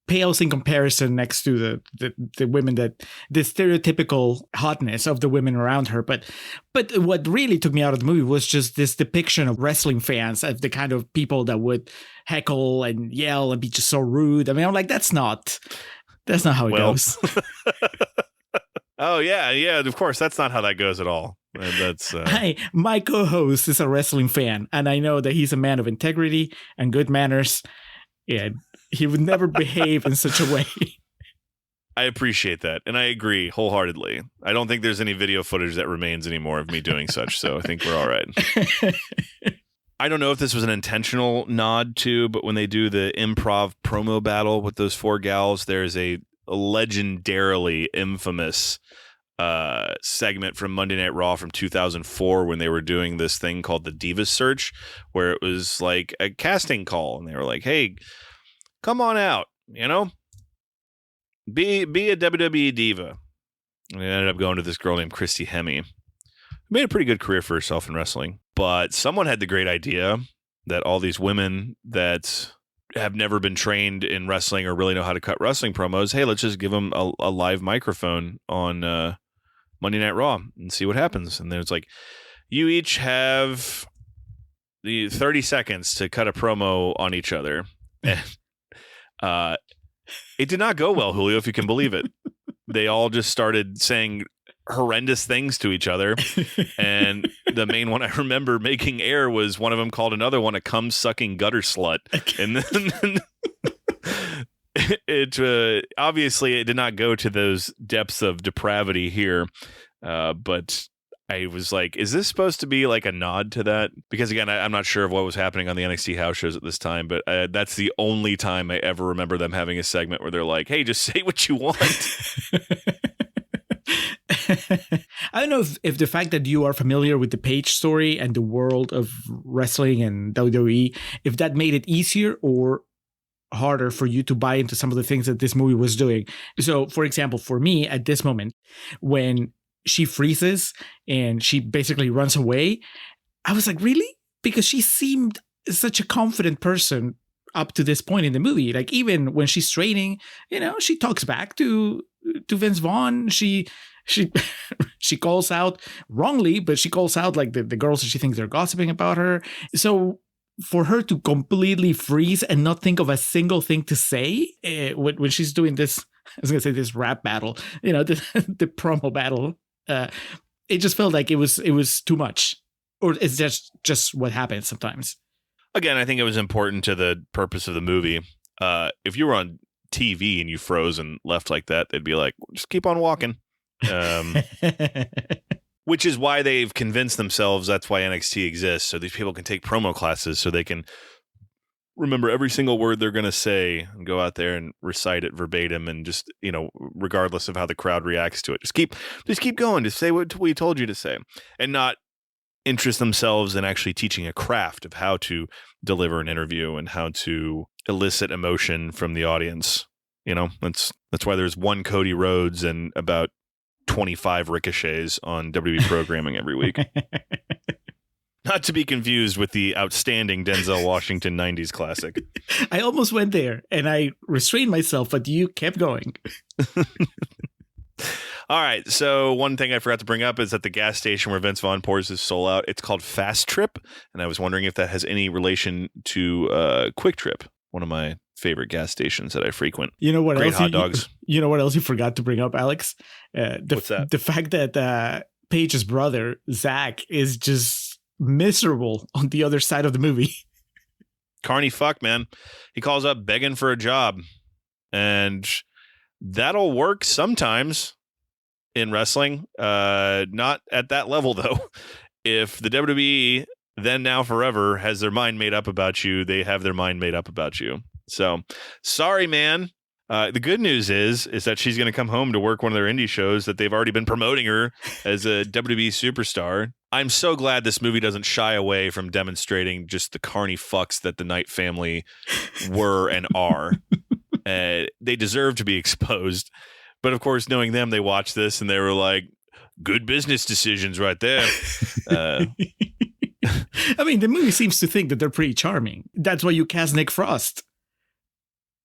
pales in comparison next to the women, that the stereotypical hotness of the women around her. But what really took me out of the movie was just this depiction of wrestling fans as the kind of people that would heckle and yell and be just so rude. I mean, I'm like, that's not how it goes. Oh yeah, of course, that's not how that goes at all. And that's Hey, my co-host is a wrestling fan, and I know that he's a man of integrity and good manners, and he would never behave in such a way. I appreciate that, and I agree wholeheartedly. I don't think there's any video footage that remains anymore of me doing such, so I think we're all right. I don't know if this was an intentional nod to, but when they do the improv promo battle with those four gals, there's a legendarily infamous segment from Monday Night Raw from 2004 when they were doing this thing called the Divas Search, where it was like a casting call, and they were like, hey, come on out, be a WWE diva. And they ended up going to this girl named Christy Hemme, who made a pretty good career for herself in wrestling. But someone had the great idea that all these women that have never been trained in wrestling or really know how to cut wrestling promos, hey, let's just give them a live microphone on Monday Night Raw and see what happens. And then it's like, you each have the 30 seconds to cut a promo on each other. And it did not go well, Julio, if you can believe it. They all just started saying horrendous things to each other, and the main one I remember making air was one of them called another one a cum-sucking gutter slut, and then it obviously it did not go to those depths of depravity here, but I was like, is this supposed to be like a nod to that? Because again, I'm not sure of what was happening on the NXT house shows at this time, but that's the only time I ever remember them having a segment where they're like, hey, just say what you want. I don't know if the fact that you are familiar with the Paige story and the world of wrestling and WWE, if that made it easier or harder for you to buy into some of the things that this movie was doing. So, for example, for me at this moment, when she freezes and she basically runs away, I was like, really? Because she seemed such a confident person up to this point in the movie. Like, even when she's training, she talks back to Vince Vaughn. She calls out wrongly, but she calls out like the girls that she thinks they're gossiping about her. So for her to completely freeze and not think of a single thing to say when she's doing this, I was going to say this rap battle, the promo battle, it just felt like it was too much. Or it's just what happens sometimes. Again, I think it was important to the purpose of the movie. If you were on TV and you froze and left like that, they'd be like, just keep on walking. Which is why they've convinced themselves that's why NXT exists. So these people can take promo classes so they can remember every single word they're going to say and go out there and recite it verbatim and just, regardless of how the crowd reacts to it. Just keep going. Just say what we told you to say and not interest themselves in actually teaching a craft of how to deliver an interview and how to elicit emotion from the audience. That's why there's one Cody Rhodes and about 25 ricochets on WWE programming every week. Not to be confused with the outstanding Denzel Washington 90s classic. I almost went there and I restrained myself, but you kept going. All right. So one thing I forgot to bring up is that the gas station where Vince Vaughn pours his soul out, it's called Fast Trip. And I was wondering if that has any relation to Quick Trip, one of my favorite gas stations that I frequent. You know what Great else? Hot dogs. You know what else you forgot to bring up, Alex? What's that? The fact that Paige's brother, Zach, is just miserable on the other side of the movie. Carney fuck, man. He calls up begging for a job. And that'll work sometimes in wrestling. Not at that level, though. If the WWE then now forever has their mind made up about you, they have their mind made up about you. So sorry, man. The good news is that she's going to come home to work one of their indie shows that they've already been promoting her as a WWE superstar. I'm so glad this movie doesn't shy away from demonstrating just the carny fucks that the Knight family were and are. They deserve to be exposed. But of course, knowing them, they watched this and they were like, good business decisions right there. I mean, the movie seems to think that they're pretty charming. That's why you cast Nick Frost.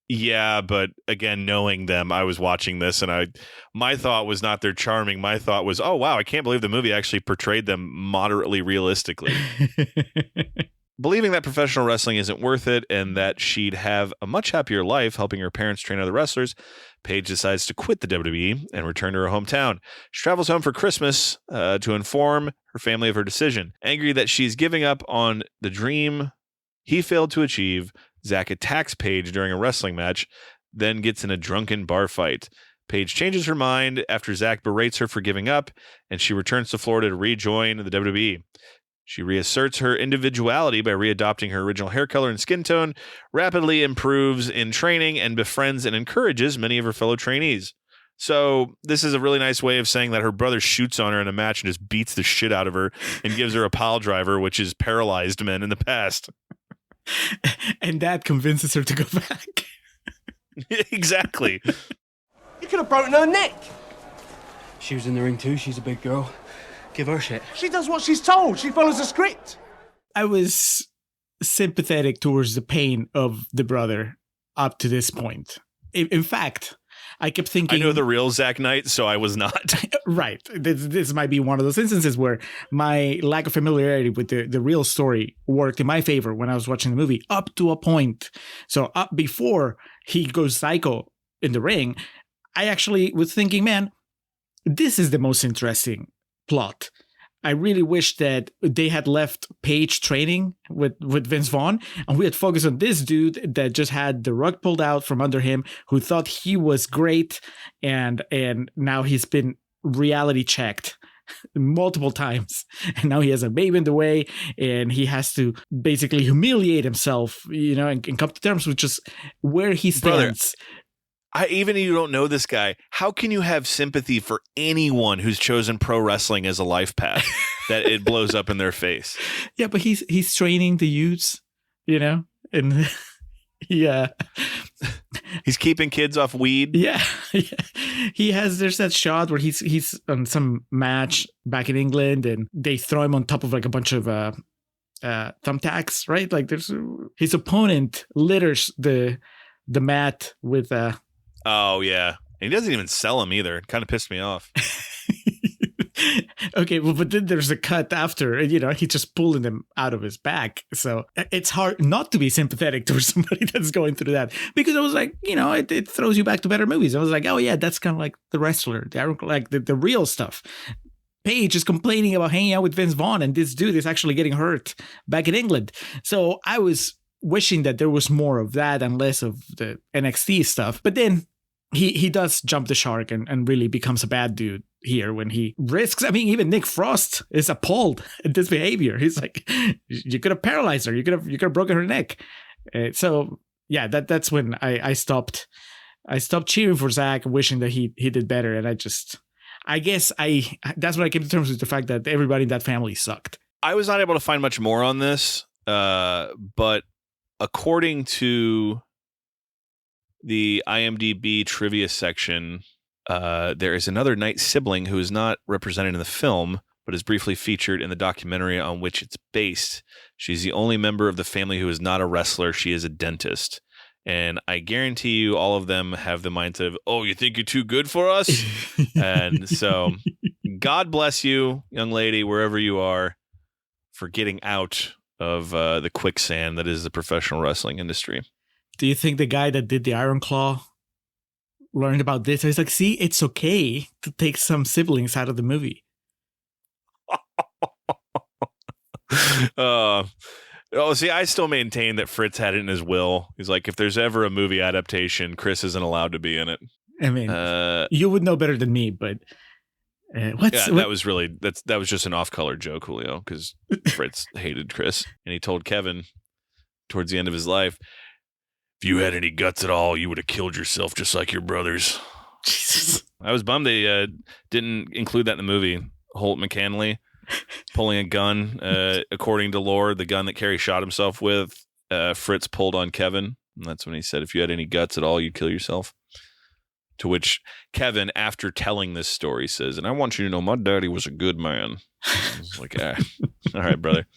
Yeah, but again, knowing them, I was watching this and my thought was not they're charming. My thought was, oh, wow, I can't believe the movie actually portrayed them moderately realistically. Believing that professional wrestling isn't worth it and that she'd have a much happier life helping her parents train other wrestlers, Paige decides to quit the WWE and return to her hometown. She travels home for Christmas to inform her family of her decision. Angry that she's giving up on the dream he failed to achieve, Zach attacks Paige during a wrestling match, then gets in a drunken bar fight. Paige changes her mind after Zach berates her for giving up, and she returns to Florida to rejoin the WWE. She reasserts her individuality by readopting her original hair color and skin tone, rapidly improves in training, and befriends and encourages many of her fellow trainees. So this is a really nice way of saying that her brother shoots on her in a match and just beats the shit out of her and gives her a pile driver, which has paralyzed men in the past. And that convinces her to go back. Exactly. You could have broken her neck. She was in the ring too. She's a big girl. Give her shit. She does what she's told. She follows the script. I was sympathetic towards the pain of the brother up to this point. In fact, I kept thinking... I know the real Zack Knight, so I was not. Right. This might be one of those instances where my lack of familiarity with the real story worked in my favor when I was watching the movie up to a point. So up before he goes psycho in the ring, I actually was thinking, man, this is the most interesting plot. I really wish that they had left Paige training with Vince Vaughn and we had focused on this dude that just had the rug pulled out from under him, who thought he was great, and now he's been reality checked multiple times, and now he has a baby in the way and he has to basically humiliate himself, and come to terms with just where he stands. Brother, even if you don't know this guy, how can you have sympathy for anyone who's chosen pro wrestling as a life path that it blows up in their face? Yeah, but he's training the youths, and yeah, he's keeping kids off weed. Yeah. There's that shot where he's on some match back in England and they throw him on top of like a bunch of thumbtacks, right? Like there's his opponent litters the mat with Oh, yeah. And he doesn't even sell them either. It kind of pissed me off. Okay, well, but then there's a cut after, and he's just pulling them out of his back. So it's hard not to be sympathetic towards somebody that's going through that, because I was like, it throws you back to better movies. I was like, oh yeah, that's kind of like the wrestler, like the real stuff. Paige is complaining about hanging out with Vince Vaughn, and this dude is actually getting hurt back in England. So I was wishing that there was more of that and less of the NXT stuff. But then he does jump the shark and really becomes a bad dude here when he risks. I mean, even Nick Frost is appalled at this behavior. He's like, you could have paralyzed her. You could have broken her neck. So yeah, that's when I stopped cheering for Zach, wishing that he did better. And I guess that's when I came to terms with the fact that everybody in that family sucked. I was not able to find much more on this, but according to the IMDb trivia section, there is another Knight sibling who is not represented in the film, but is briefly featured in the documentary on which it's based. She's the only member of the family who is not a wrestler. She is a dentist. And I guarantee you all of them have the mindset of, oh, you think you're too good for us? And so God bless you, young lady, wherever you are, for getting out of the quicksand that is the professional wrestling industry. Do you think the guy that did the Iron Claw learned about this? He's like, see, it's okay to take some siblings out of the movie. See, I still maintain that Fritz had it in his will. He's like, if there's ever a movie adaptation, Chris isn't allowed to be in it. I mean, you would know better than me, but that was just an off-color joke, Julio, because Fritz hated Chris, and he told Kevin towards the end of his life, if you had any guts at all, you would have killed yourself just like your brothers. Jesus. I was bummed they didn't include that in the movie. Holt McCanley pulling a gun. According to lore, the gun that Carrie shot himself with, Fritz pulled on Kevin. And that's when he said, if you had any guts at all, you'd kill yourself. To which Kevin, after telling this story, says, and I want you to know my daddy was a good man. I was like, all right, brother.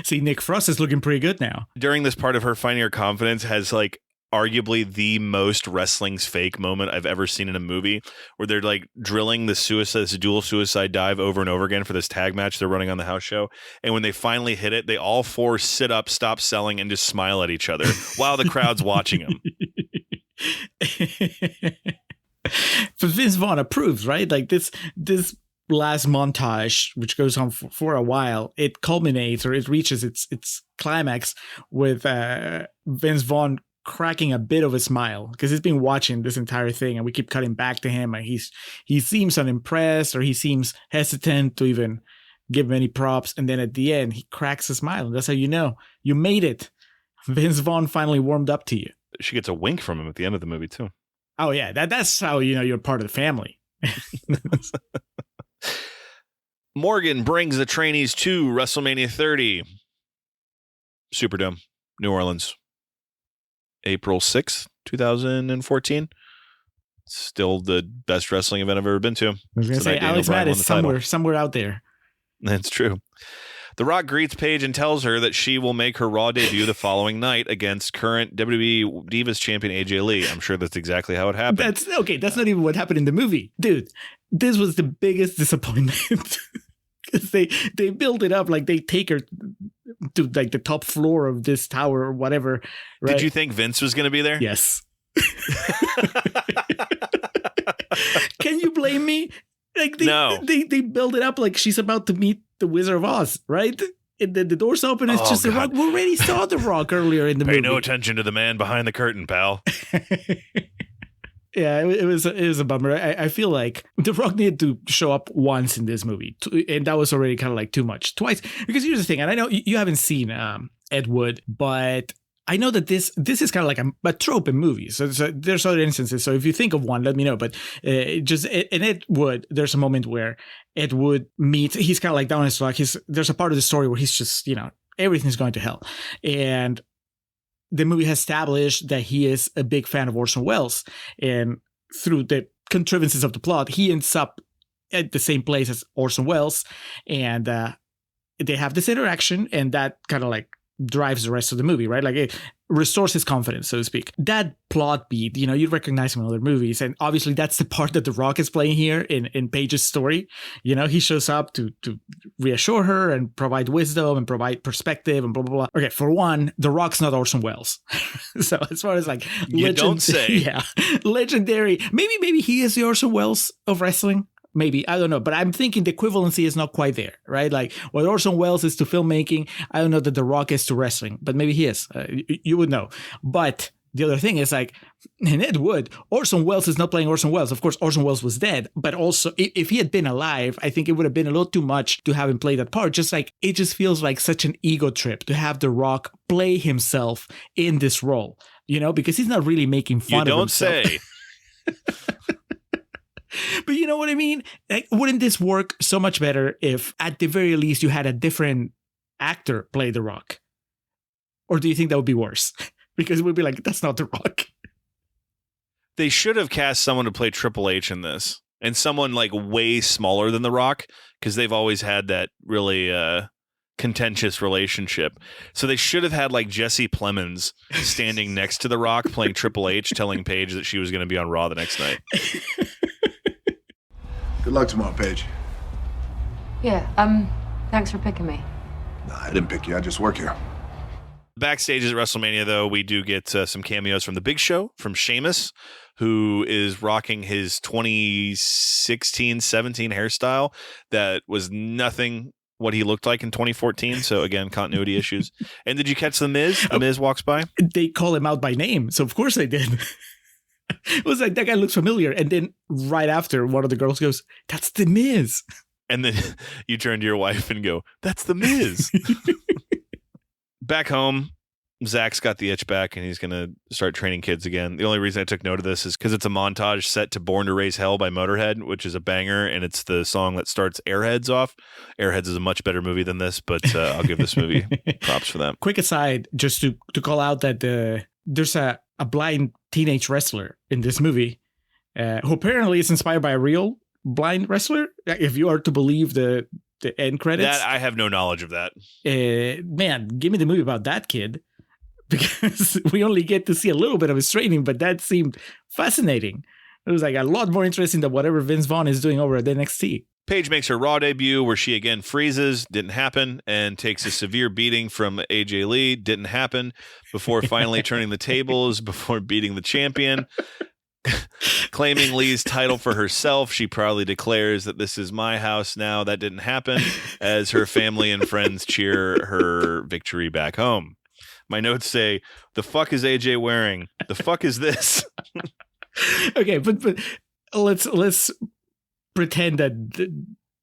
See, Nick Frost is looking pretty good now. During this part of her finding her confidence has like arguably the most wrestling's fake moment I've ever seen in a movie, where they're like drilling this dual suicide dive over and over again for this tag match they're running on the house show. And when they finally hit it, they all four sit up, stop selling, and just smile at each other while the crowd's watching them. But Vince Vaughn approves, right? Like this last montage, which goes on for a while, it culminates, or it reaches its climax with Vince Vaughn cracking a bit of a smile, because he's been watching this entire thing and we keep cutting back to him, and he seems unimpressed, or he seems hesitant to even give him any props, and then at the end he cracks a smile, and that's how you know you made it. Vince Vaughn finally warmed up to you. She gets a wink from him at the end of the movie too. Oh yeah, that's how you know you're part of the family. Morgan brings the trainees to WrestleMania 30. Superdome, New Orleans. April 6th, 2014. Still the best wrestling event I've ever been to. I was going to say, Alex Matt is somewhere out there. That's true. The Rock greets Paige and tells her that she will make her Raw debut the following night against current WWE Divas champion AJ Lee. I'm sure that's exactly how it happened. That's not even what happened in the movie. Dude, this was the biggest disappointment. Because they build it up like they take her to like the top floor of this tower or whatever. Right? Did you think Vince was going to be there? Yes. Can you blame me? Like no. They build it up like she's about to meet the Wizard of Oz, right? And then the doors open. It's just God. The Rock. We already saw the Rock earlier in the movie. Pay no attention to the man behind the curtain, pal. Yeah, it was a bummer. I feel like The Rock needed to show up once in this movie, and that was already kind of like too much. Twice, because here's the thing, and I know you haven't seen Ed Wood, but I know that this is kind of like a trope in movies. So there's other instances. So if you think of one, let me know. But just in Ed Wood, there's a moment where Ed Wood meets. He's kind of like down his luck. There's a part of the story where he's just everything's going to hell, and the movie has established that he is a big fan of Orson Welles, and through the contrivances of the plot, he ends up at the same place as Orson Welles, and they have this interaction, and that kind of like drives the rest of the movie, right? Like it restores his confidence, so to speak. That plot beat, you recognize him in other movies. And obviously that's the part that The Rock is playing here in Paige's story. He shows up to reassure her and provide wisdom and provide perspective and blah, blah, blah. Okay, for one, The Rock's not Orson Welles. So as far as like... You don't say. Yeah. Legendary. Maybe he is the Orson Welles of wrestling. Maybe, I don't know, but I'm thinking the equivalency is not quite there, right? Like what Orson Welles is to filmmaking, I don't know that The Rock is to wrestling, but maybe he is. You would know. But the other thing is like, in Ed Wood, Orson Welles is not playing Orson Welles. Of course, Orson Welles was dead, but also if he had been alive, I think it would have been a little too much to have him play that part. Just like, it just feels like such an ego trip to have The Rock play himself in this role, because he's not really making fun of himself. You don't say. But you know what I mean? Like, wouldn't this work so much better if at the very least you had a different actor play The Rock? Or do you think that would be worse? Because it would be like, that's not The Rock. They should have cast someone to play Triple H in this, and someone like way smaller than The Rock, because they've always had that really contentious relationship. So they should have had like Jesse Plemons standing next to The Rock playing Triple H, telling Paige that she was going to be on Raw the next night. Good luck tomorrow, Paige. Yeah, thanks for picking me. Nah, I didn't pick you. I just work here. Backstage at WrestleMania, though, we do get some cameos from The Big Show, from Sheamus, who is rocking his 2016-17 hairstyle that was nothing what he looked like in 2014. So, again, continuity issues. And did you catch The Miz? The Miz walks by? They call him out by name, so of course they did. It was like, that guy looks familiar. And then right after, one of the girls goes, that's The Miz. And then you turn to your wife and go, that's The Miz. Back home, Zach's got the itch back and he's going to start training kids again. The only reason I took note of this is because it's a montage set to Born to Raise Hell by Motorhead, which is a banger. And it's the song that starts Airheads off. Airheads is a much better movie than this, but I'll give this movie props for that. Quick aside, just to call out that there's a blind teenage wrestler in this movie who apparently is inspired by a real blind wrestler, if you are to believe the end credits. That I have no knowledge of that. Man, give me the movie about that kid, because we only get to see a little bit of his training, but that seemed fascinating. It was like a lot more interesting than whatever Vince Vaughn is doing over at NXT. Paige makes her Raw debut where she again freezes, didn't happen, and takes a severe beating from AJ Lee, didn't happen, before finally turning the tables, before beating the champion. Claiming Lee's title for herself, she proudly declares that this is my house now. That didn't happen, as her family and friends cheer her victory back home. My notes say, the fuck is AJ wearing? The fuck is this? Okay, but let's pretend that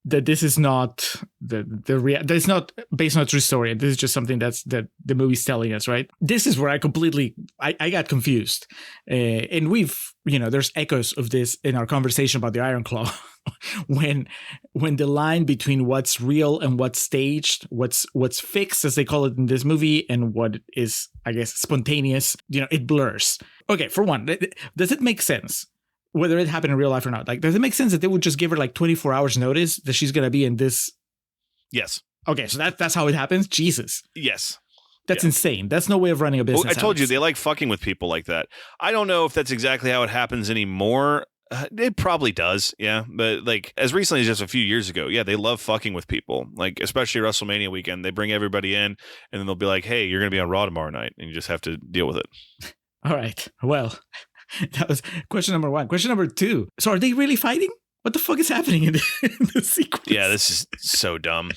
this is not that it's not based on a true story. This is just something that the movie's telling us, right? This is where I got confused, and we've there's echoes of this in our conversation about the Iron Claw, when the line between what's real and what's staged, what's fixed as they call it in this movie, and what is, I guess, spontaneous, it blurs. Okay, for one, does it make sense? Whether it happened in real life or not. Like, does it make sense that they would just give her like 24 hours notice that she's going to be in this? Yes. Okay, so that's how it happens? Jesus. Yes. That's insane. That's no way of running a business. Well, I told you, they like fucking with people like that. I don't know if that's exactly how it happens anymore. It probably does, yeah. But like as recently as just a few years ago, yeah, they love fucking with people. Like especially WrestleMania weekend, they bring everybody in and then they'll be like, hey, you're going to be on Raw tomorrow night. And you just have to deal with it. All right. Well, that was question number 1. Question number 2. So are they really fighting? What the fuck is happening in the sequence? Yeah, this is so dumb.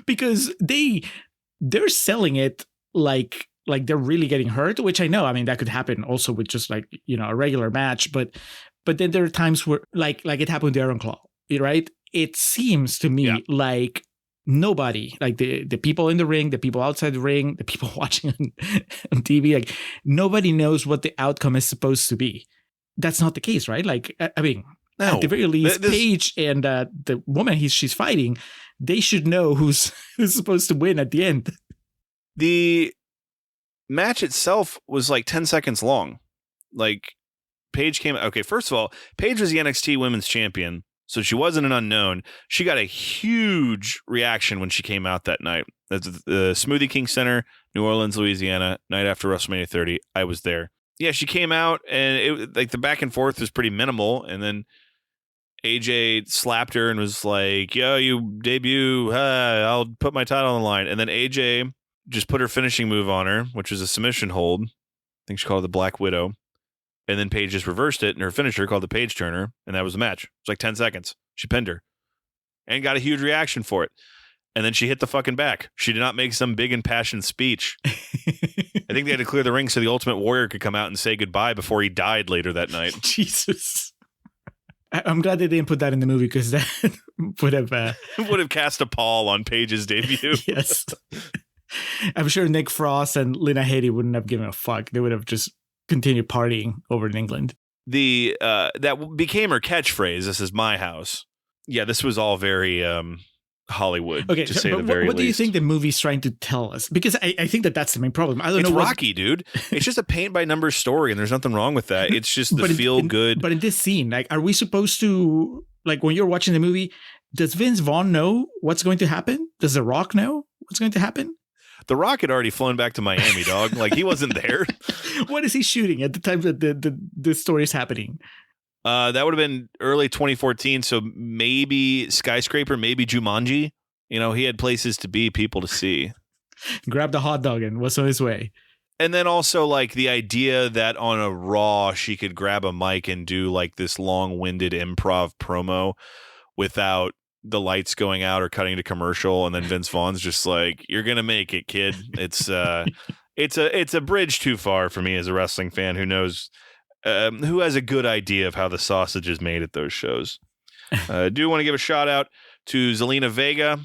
Because they're selling it like they're really getting hurt, which I know. I mean, that could happen also with just like, a regular match. But then there are times where like it happened with the Iron Claw, right? It seems to me like nobody, like the people in the ring, the people outside the ring, the people watching on TV, like nobody knows what the outcome is supposed to be. That's not the case, right? Like, I mean, no. At the very least, Paige and the woman she's fighting, they should know who's supposed to win at the end. The match itself was like 10 seconds long. Like Paige came. Okay, first of all, Paige was the NXT Women's Champion. So she wasn't an unknown. She got a huge reaction when she came out that night. At the Smoothie King Center, New Orleans, Louisiana, night after WrestleMania 30. I was there. Yeah, she came out, and it like the back and forth was pretty minimal. And then AJ slapped her and was like, yo, you debut. I'll put my title on the line. And then AJ just put her finishing move on her, which was a submission hold. I think she called it the Black Widow. And then Paige just reversed it, and her finisher called the Paige Turner, and that was the match. It was like 10 seconds. She pinned her and got a huge reaction for it. And then she hit the fucking back. She did not make some big impassioned speech. I think they had to clear the ring so the Ultimate Warrior could come out and say goodbye before he died later that night. Jesus. I'm glad they didn't put that in the movie because that would have cast a pall on Paige's debut. Yes. I'm sure Nick Frost and Lena Headey wouldn't have given a fuck. They would have just continued partying over in England. That became her catchphrase. This is my house. Yeah, this was all very Hollywood. Okay, to say but the very what least. do you think the movie's trying to tell us? Because I think that's the main problem. I don't it's know. It's Rocky, dude. It's just a paint by numbers story, and there's nothing wrong with that. It's just the feel good. But in this scene, like, are we supposed to, like, when you're watching the movie, does Vince Vaughn know what's going to happen? Does The Rock know what's going to happen? The Rock had already flown back to Miami, dog. Like, he wasn't there. What is he shooting at the time that the story is happening? That would have been early 2014. So maybe Skyscraper, maybe Jumanji. You know, he had places to be, people to see. Grabbed a hot dog and was on his way. And then also, like, the idea that on a Raw, she could grab a mic and do, like, this long-winded improv promo without the lights going out or cutting to commercial, and then Vince Vaughn's just like, "You're gonna make it, kid." It's a bridge too far for me as a wrestling fan who knows who has a good idea of how the sausage is made at those shows. Do want to give a shout out to Zelina Vega.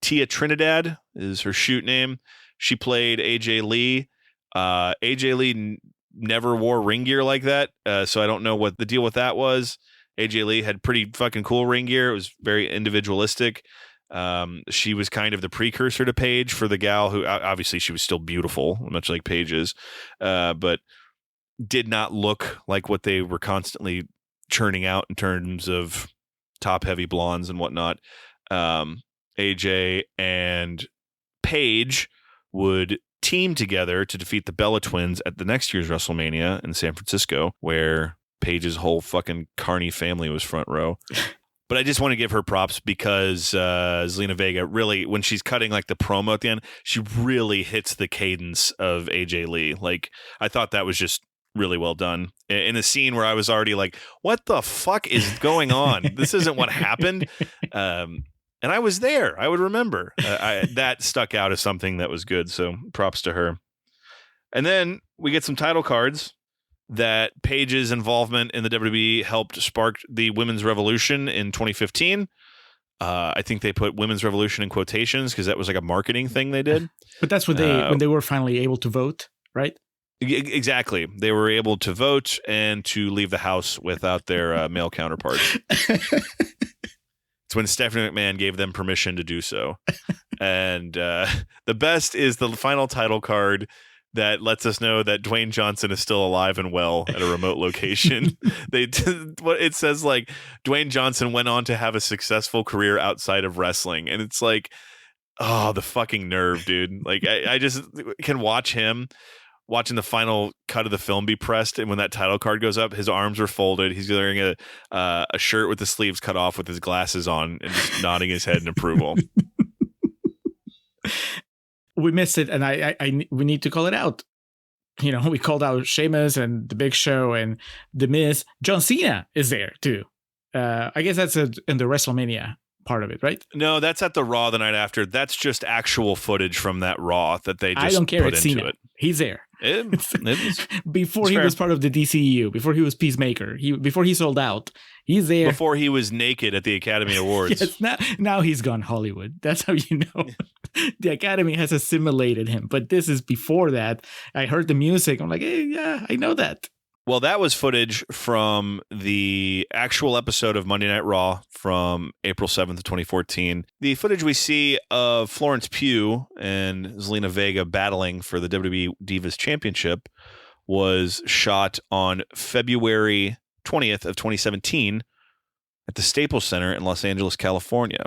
Tia Trinidad is her shoot name. She played AJ Lee. AJ Lee never wore ring gear like that, so I don't know what the deal with that was. AJ Lee had pretty fucking cool ring gear. It was very individualistic. She was kind of the precursor to Paige for the gal who obviously she was still beautiful, much like Paige is, but did not look like what they were constantly churning out in terms of top heavy blondes and whatnot. AJ and Paige would team together to defeat the Bella Twins at the next year's WrestleMania in San Francisco, where Paige's whole fucking Carney family was front row. But I just want to give her props because Zelina Vega really, when she's cutting like the promo at the end, she really hits the cadence of AJ Lee. Like, I thought that was just really well done in a scene where I was already like, what the fuck is going on? This isn't what happened. And I was there. I would remember. That stuck out as something that was good. So props to her. And then we get some title cards that Paige's involvement in the WWE helped spark the Women's Revolution in 2015. I think they put Women's Revolution in quotations because that was like a marketing thing they did. But that's when they were finally able to vote, right? Exactly. They were able to vote and to leave the house without their male counterparts. It's when Stephanie McMahon gave them permission to do so. And the best is the final title card that lets us know that Dwayne Johnson is still alive and well at a remote location. It says like Dwayne Johnson went on to have a successful career outside of wrestling. And it's like, oh, the fucking nerve, dude. Like I just can watch him watching the final cut of the film be pressed. And when that title card goes up, his arms are folded. He's wearing a shirt with the sleeves cut off with his glasses on and just nodding his head in approval. We missed it, and we need to call it out. You know, we called out Sheamus and The Big Show and The Miz. John Cena is there too. I guess that's in the WrestleMania part of it, right? No, that's at the Raw the night after. That's just actual footage from that Raw that they just I don't care. put It's into Cena. it. He's there. Before he fair. was part of the DCEU, before he was Peacemaker, before he sold out, he's there. Before he was naked at the Academy Awards. Yes, now he's gone Hollywood. That's how you know. The Academy has assimilated him. But this is before that. I heard the music. I'm like, hey, yeah, I know that. Well, that was footage from the actual episode of Monday Night Raw from April 7th of 2014. The footage we see of Florence Pugh and Zelina Vega battling for the WWE Divas Championship was shot on February 20th of 2017 at the Staples Center in Los Angeles, California.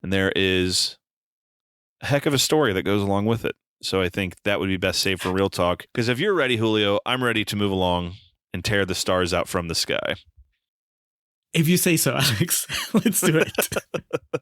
And there is a heck of a story that goes along with it. So I think that would be best saved for Real Talk. Because if you're ready, Julio, I'm ready to move along and tear the stars out from the sky. If you say so, Alex, let's do it.